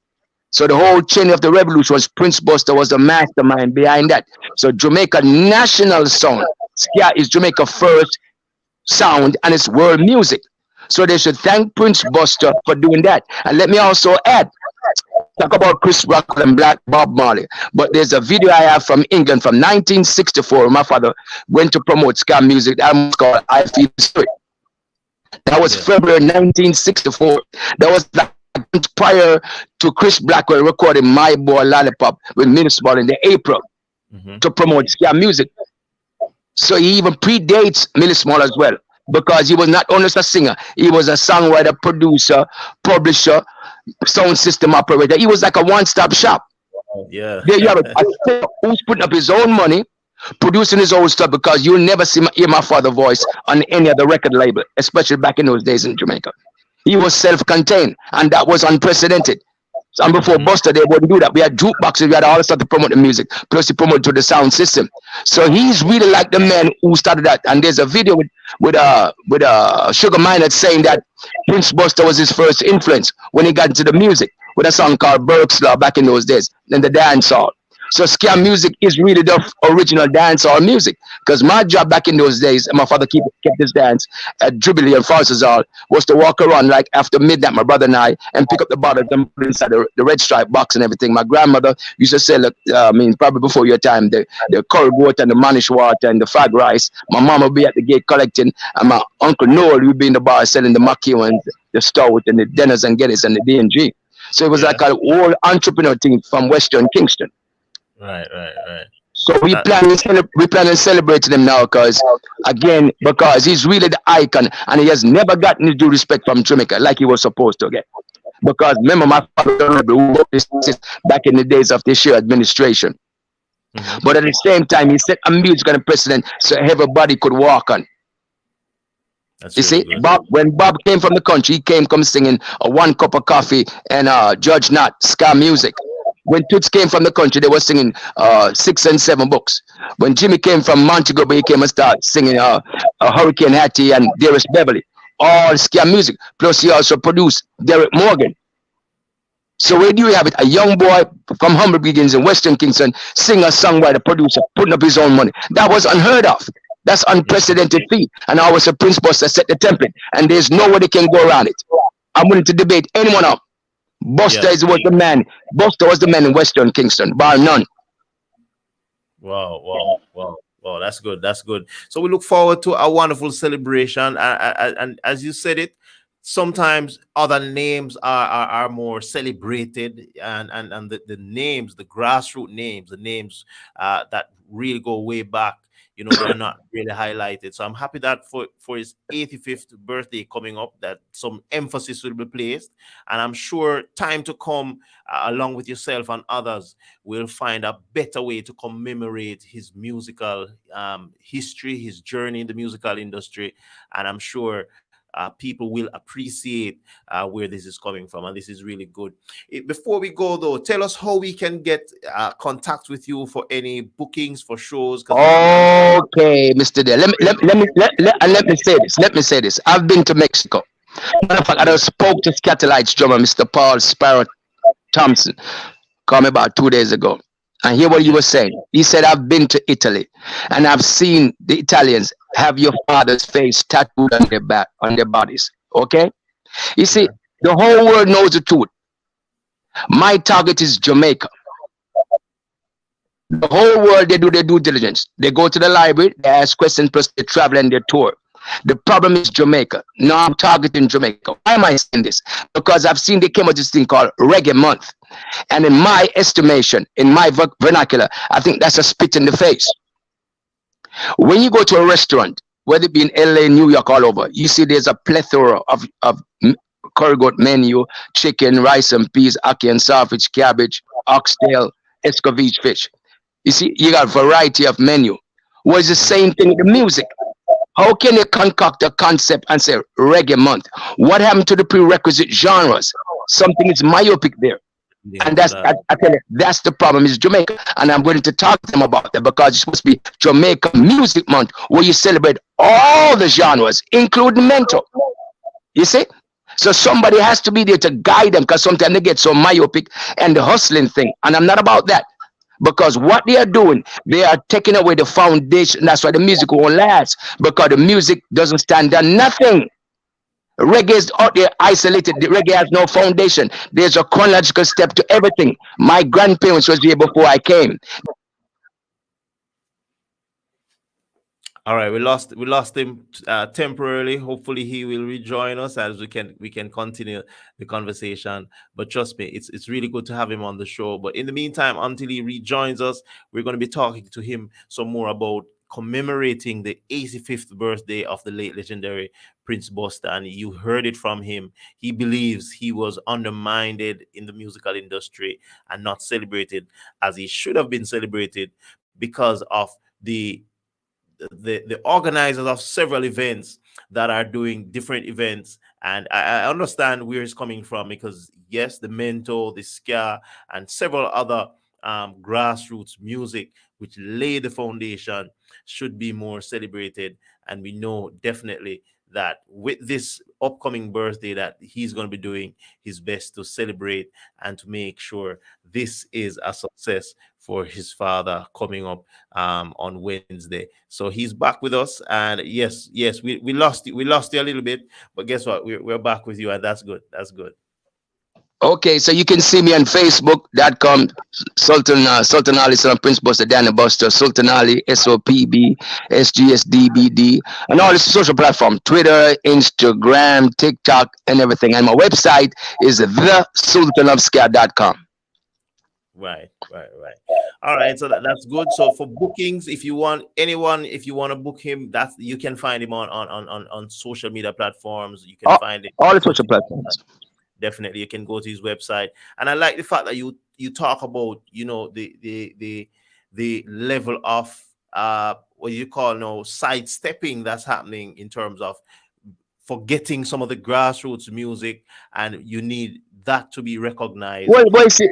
So the whole chain of the revolution was Prince Buster was the mastermind behind that. So Jamaica national sound, ska is Jamaica first sound, and it's world music. So they should thank Prince Buster for doing that. And let me also add, talk about Chris Rock and Black Bob Marley. But there's a video I have from England from 1964. My father went to promote ska music. That was called I Feel the Spirit. That was February 1964. That was like prior to Chris Blackwell recording My Boy Lollipop with Municipal in the April to promote ska music. So he even predates Millie Small as well. because he was not only a singer, he was a songwriter, producer, publisher, sound system operator. He was like a one-stop shop. Yeah. There you have it. A singer who's putting up his own money, producing his own stuff, because you'll never hear my father's voice on any other record label, especially back in those days in Jamaica. He was self-contained, and that was unprecedented. And before Mhm. Buster, they wouldn't do that. We had jukeboxes, we had all the stuff to promote the music, plus he promoted to the sound system. So he's really like the man who started that. And there's a video with Sugar Minott saying that Prince Buster was his first influence when he got into the music with a song called Burke's Law back in those days, and the dance hall. So ska music is really the original dancehall music. Because my job back in those days, and my father kept this dance at Jubilee and Forces Hall, was to walk around like after midnight, my brother and I pick up the bottles and put inside the red stripe box and everything. My grandmother used to sell, I mean, probably before your time, the curry goat and the manish water and the fag rice. My mom would be at the gate collecting, and my uncle Noel would be in the bar selling the maki and the stout and the Dennis and Geddes and the D&G. So it was Yeah. like a whole entrepreneur thing from Western Kingston. Right. So we That, plan on celebrating him now, because he's really the icon, and he has never gotten his due respect from Jamaica like he was supposed to get. Because remember, my father who wrote this back in the days of the Shear administration. mhm. But at the same time, he set a music and a precedent so everybody could walk on. That's You really see, good. when Bob came from the country, he came come singing a one cup of coffee and Judge Not ska music. When Toots came from the country, they were singing 6 and 7 books. When Jimmy came from Montego Bay, he came and started singing Hurricane Hattie and Dearest Beverly, all ska music. Plus, he also produced Derek Morgan. So where do you have it? A young boy from humble beginnings in Western Kingston, singer, songwriter, producer, putting up his own money. That was unheard of. That's unprecedented feat. And I was a Prince Buster set the template, and there's no way they can go around it. I'm willing to debate anyone up. Buster Yeah. was the man. Buster was the man in Western Kingston, bar none. Wow. That's good. That's good. So we look forward to a wonderful celebration. And as you said it, sometimes other names are more celebrated, and the names, the grassroots names, the names that really go way back, they're not really highlighted. So I'm happy that for his 85th birthday coming up, that some emphasis will be placed, and I'm sure time to come, along with yourself and others, will find a better way to commemorate his musical history, his journey in the musical industry, and I'm sure people will appreciate where this is coming from, and this is really good. Before we go though, tell us how we can get contact with you for any bookings for shows, because I'm Okay, Mr. Day. Let me say this. Let me say this. I've been to Mexico. Matter of fact, I yeah, just spoke to Scatterlights drummer, Mr. Paul Sparrow Thompson, called me about 2 days ago. And hear what he yeah, was saying. He said, I've been to Italy and I've seen the Italians have your father's face tattooed on their back, on their bodies. Okay? You see, yeah, the whole world knows the truth. My target is Jamaica. The whole world, they do their due diligence. They go to the library, they ask questions, plus they travel and they tour. The problem is Jamaica. Now I'm targeting Jamaica. Why am I saying this? Because I've seen they came up with this thing called Reggae Month. And in my estimation, in my vernacular, I think that's a spit in the face. When you go to a restaurant, whether it be in LA, New York, all over, you see there's a plethora of curry goat menu, chicken, rice and peas, ackee and sausage, cabbage, oxtail, escovitch fish. You see, you got a variety of menu. Was the mhm, same thing with the music. How can you concoct a concept and say reggae month? What happened to the prerequisite genres? Something is myopic there. yeah, And that's I tell you, that's the problem is Jamaica. And I'm going to talk to them about that because it's supposed to be Jamaica Music Month where you celebrate all the genres, including mental. You see? So somebody has to be there to guide them because sometimes they get so myopic and the hustling thing. And I'm not about that. Because what they are doing, they are taking away the foundation. That's why the music won't last. Because the music doesn't stand on nothing. Reggae is out there isolated. The reggae has no foundation. There's a chronological step to everything. My grandparents was here before I came. All right, we lost him temporarily. Hopefully, he will rejoin us as we can continue the conversation. But trust me, it's really good to have him on the show. But in the meantime, until he rejoins us, we're going to be talking to him some more about commemorating the 85th birthday of the late legendary Prince Buster. And you heard it from him. He believes he was undermined in the musical industry and not celebrated as he should have been celebrated because of the the organizers of several events that are doing different events. And I understand where he's coming from, because yes, the Mento, the Ska, and several other grassroots music which lay the foundation should be more celebrated. And we know definitely that with this upcoming birthday that he's going to be doing his best to celebrate and to make sure this is a success for his father coming up on Wednesday. So he's back with us, and yes, we lost you, a little bit, but guess what? We're back with you, and that's good. That's good. Okay, so you can see me on Facebook.com, Sultan Ali, son of Prince Buster, Danny Buster, Sultan Ali, SOPB, SGSDBD, and all the social platform, Twitter, Instagram, TikTok, and everything. And my website is thesultanofska.com. Right. All right, so that's good. So for bookings, if you want anyone, if you want to book him, that's you can find him on social media platforms. You can find it all the social platforms. Definitely, you can go to his website. And I like the fact that you talk about, you know, the level of what you call now sidestepping that's happening in terms of forgetting some of the grassroots music, and you need that to be recognized. Well, see,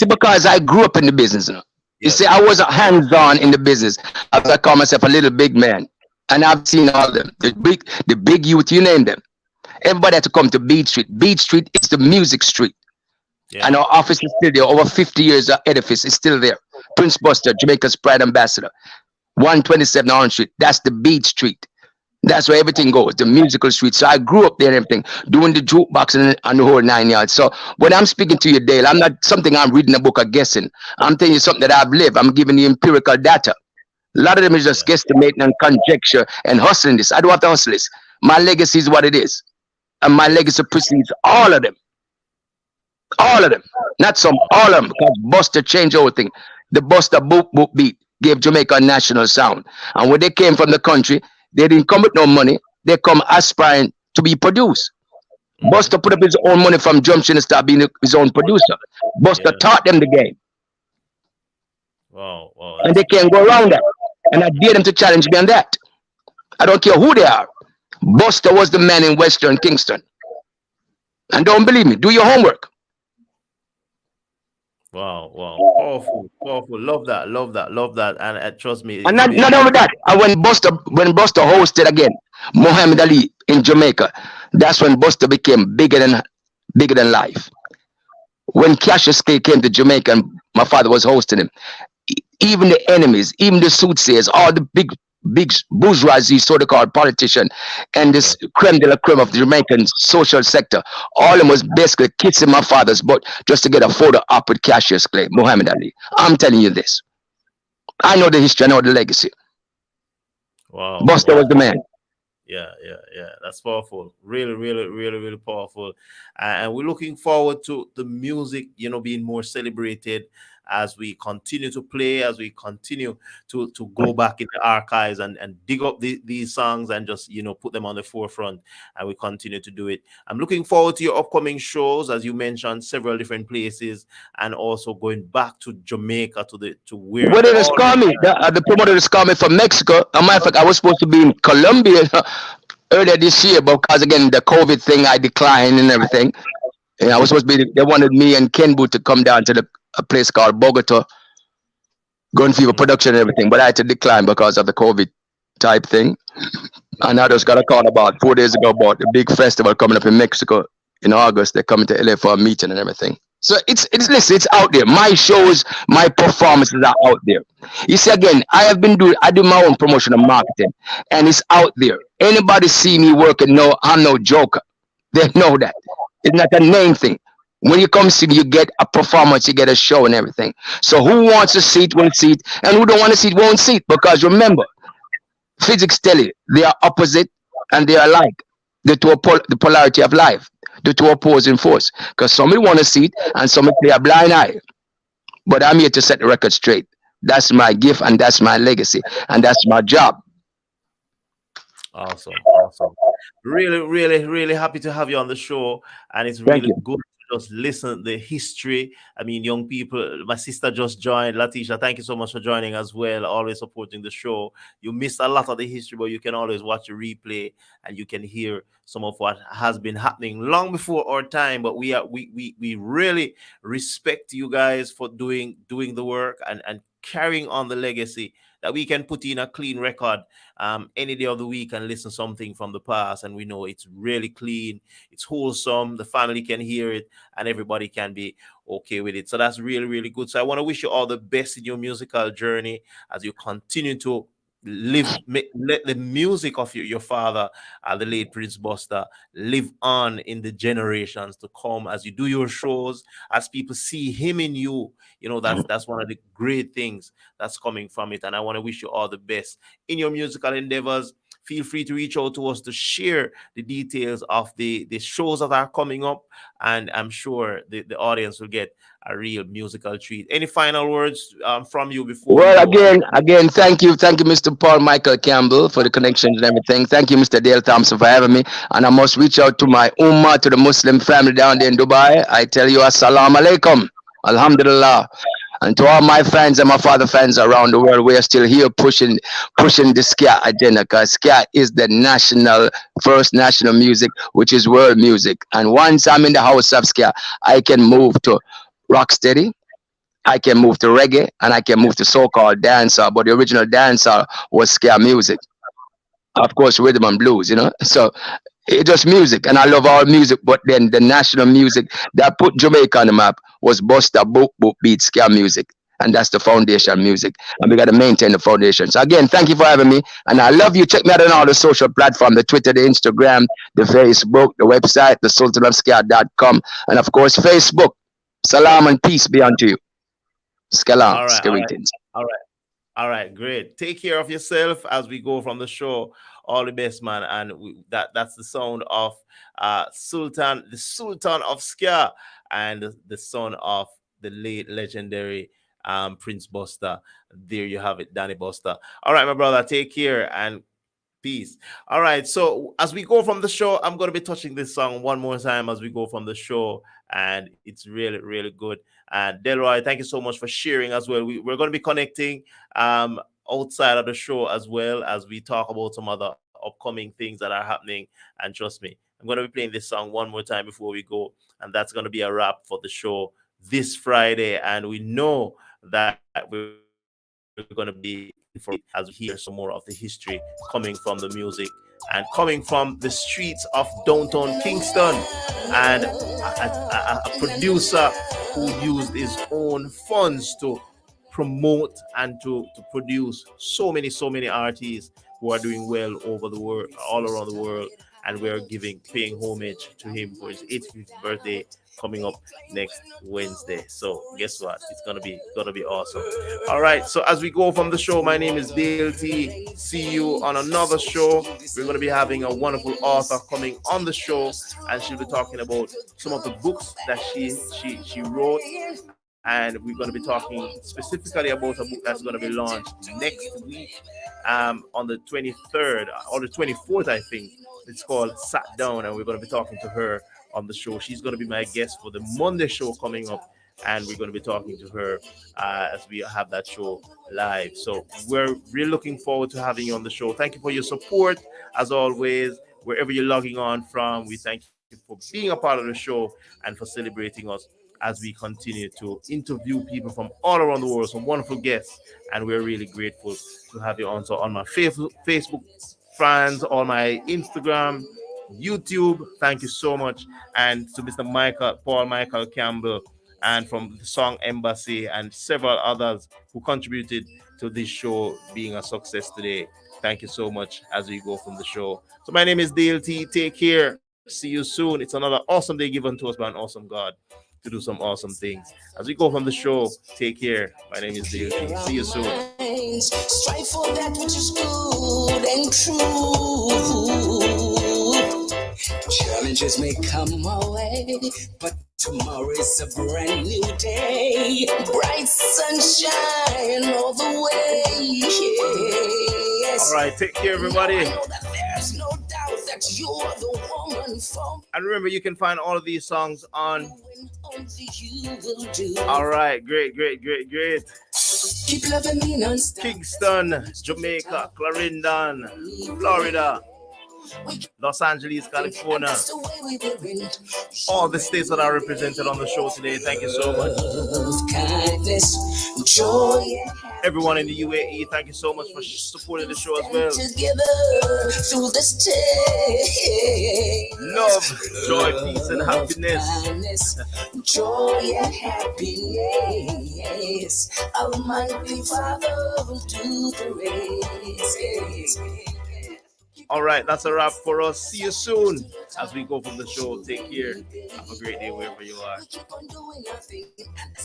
because I grew up in the business. You know? You see, I wasn't hands-on in the business. I call myself a little big man, and I've seen all of them. The big youth, you name them. Everybody had to come to Beach Street. Beach Street is the music street. Yeah. And our office is still there. Over 50 years, our edifice is still there. Prince Buster, Jamaica's Pride Ambassador. 127 Orange Street. That's the Beach Street. That's where everything goes, the musical street. So I grew up there and everything, doing the jukebox and the whole 9 yards. So when I'm speaking to you, Dayle, I'm not something I'm reading a book or guessing. I'm telling you something that I've lived. I'm giving you empirical data. A lot of them is just guesstimating and conjecture and hustling this. I don't have to hustle this. My legacy is what it is. And my legacy precedes all of them. All of them. Not some, all of them. Because Buster changed everything. The Buster boop boop beat gave Jamaica a national sound. And when they came from the country, they didn't come with no money. They come aspiring to be produced. Buster put up his own money from Junction and start being his own producer. Buster taught them the game. Wow. And they can't go around that. And I dare them to challenge me on that. I don't care who they are. Buster was the man in Western Kingston. And don't believe me, do your homework. Wow. Powerful. Love that. And trust me. And not only that, when Buster hosted again Muhammad Ali in Jamaica, that's when Buster became bigger than life. When Cassius Clay came to Jamaica and my father was hosting him, even the enemies, even the soothsayers, all the big bourgeoisie, so-called politician, and this creme de la creme of the Jamaican social sector, all of them was basically kissing my father's butt just to get a photo up with Cassius Clay, Muhammad Ali. I'm telling you this. I know the history, I know the legacy. Wow. Buster was the man. Yeah. That's powerful. Really powerful. And we're looking forward to the music, being more celebrated as we continue to play, as we continue to go back in the archives and dig up these songs and just, put them on the forefront, and we continue to do it. I'm looking forward to your upcoming shows, as you mentioned, several different places, and also going back to Jamaica to where. Well, they just called me. The promoter just called me from Mexico. As a matter of fact, I was supposed to be in Colombia earlier this year, but because again the COVID thing, I declined and everything. And I was supposed to be. They wanted me and Ken Booth to come down to a place called Bogota, Gun Fever production and everything, but I had to decline because of the COVID type thing. And I just got a call about 4 days ago about the big festival coming up in Mexico in August. They're coming to LA for a meeting and everything. So it's out there. My shows, my performances are out there. You see, again, I do my own promotion and marketing, and it's out there. Anybody see me working? No, I'm no joker. They know that. It's not a name thing. When you come see me, you get a performance, you get a show and everything. So who wants a seat will see it, and who don't want a seat won't see it. Because remember, physics tell you they are opposite and they are alike. The polarity of life, the two opposing force. Because somebody want a seat and somebody play a blind eye. But I'm here to set the record straight. That's my gift and that's my legacy and that's my job. Awesome, awesome. Really, really, really happy to have you on the show. And it's Thank really you. good to just listen the history. I mean, young people, my sister just joined. Latisha, thank you so much for joining as well, always supporting the show. You missed a lot of the history, but you can always watch a replay and you can hear some of what has been happening long before our time. But we really respect you guys for doing the work and carrying on the legacy that we can put in a clean record any day of the week and listen something from the past, and we know it's really clean, it's wholesome, the family can hear it, and everybody can be okay with it. So that's really, really good. So I want to wish you all the best in your musical journey as you continue to let the music of your father, the late Prince Buster, live on in the generations to come as you do your shows, as people see him in you. You know, that's one of the great things that's coming from it. And I want to wish you all the best in your musical endeavors. Feel free to reach out to us to share the details of the shows that are coming up, and I'm sure the audience will get a real musical treat. Any final words from you before we Well, go? again, thank you, Mr. Paul Michael Campbell, for the connections and everything. Thank you, Mr. Dale Thompson, for having me. And I must reach out to my ummah, to the Muslim family down there in Dubai. I tell you, assalamu alaikum, alhamdulillah. And to all my fans and my father fans around the world, we are still here pushing the ska agenda, because ska is the first national music, which is world music. And once I'm in the house of ska, I can move to rocksteady, I can move to reggae, and I can move to so-called dancehall. But the original dancehall was ska music, of course, rhythm and blues. So it's just music, and I love all music. But then the national music that put Jamaica on the map was Busta Book Book Beat ska music, and that's the foundation music, and we got to maintain the foundation. So again, thank you for having me, and I love you. Check me out on all the social platforms: the Twitter, the Instagram, the Facebook, the website, the sultanofska.com, and of course Facebook. Salam and peace be unto you. Skalam, All right, all right, Skirringtons. all right. All right, great. Take care of yourself as we go from the show. All the best, man. And that's the sound of Sultan, the Sultan of Ska, and the son of the late legendary Prince Buster. There you have it, Danny Buster. All right, my brother. Take care and peace. All right. So as we go from the show, I'm going to be touching this song one more time as we go from the show. And it's really, really good. And Delroy, thank you so much for sharing as well. We're going to be connecting outside of the show as well as we talk about some other upcoming things that are happening. And trust me, I'm going to be playing this song one more time before we go. And that's going to be a wrap for the show this Friday. And we know that we're going to be in for it as we hear some more of the history coming from the music and coming from the streets of downtown Kingston, and a producer who used his own funds to promote and to produce so many artists who are doing well over the world, all around the world, and we're paying homage to him for his 85th birthday coming up next Wednesday. So guess what? It's gonna be awesome. All right. So as we go from the show, my name is Dayle T. See you on another show. We're gonna be having a wonderful author coming on the show, and she'll be talking about some of the books that she wrote. And we're going to be talking specifically about a book that's going to be launched next week, on the 23rd or the 24th, I think. It's called Sat Down, and we're going to be talking to her on the show. She's going to be my guest for the Monday show coming up, and we're going to be talking to her as we have that show live. So we're really looking forward to having you on the show. Thank you for your support, as always, wherever you're logging on from. We thank you for being a part of the show and for celebrating us as we continue to interview people from all around the world, some wonderful guests, and we're really grateful to have you on. So on my Facebook fans, on my Instagram, YouTube, thank you so much, and to Mr. Paul Michael Campbell, and from the Song Embassy and several others who contributed to this show being a success today. Thank you so much as we go from the show. So my name is Dayle T. Take care. See you soon. It's another awesome day given to us by an awesome God to do some awesome things. As we go from the show, take care. My name is Dayle T. See you soon. Strive for that which is good and true. Journey Challenges may come our way, but tomorrow is a brand new day. Bright sunshine all the way. Yes. All right, take care, everybody. I know that there's no doubt that you're the woman for me. And remember, you can find all of these songs on. Only you will do. All right, great. Keep loving me non-stop. Kingston, Jamaica, Clarendon, Florida, Los Angeles, California. That's the way we were in. All the states that are represented on the show today. Thank you so much. Love, kindness, joy, and Everyone in the UAE, thank you so much for supporting the show as well. together through this day. Love, joy, peace, and happiness. Kindness, joy and happiness. Almighty Father will do the race. All right, that's a wrap for us. See you soon as we go from the show. Take care. Have a great day wherever you are. Keep on doing nothing.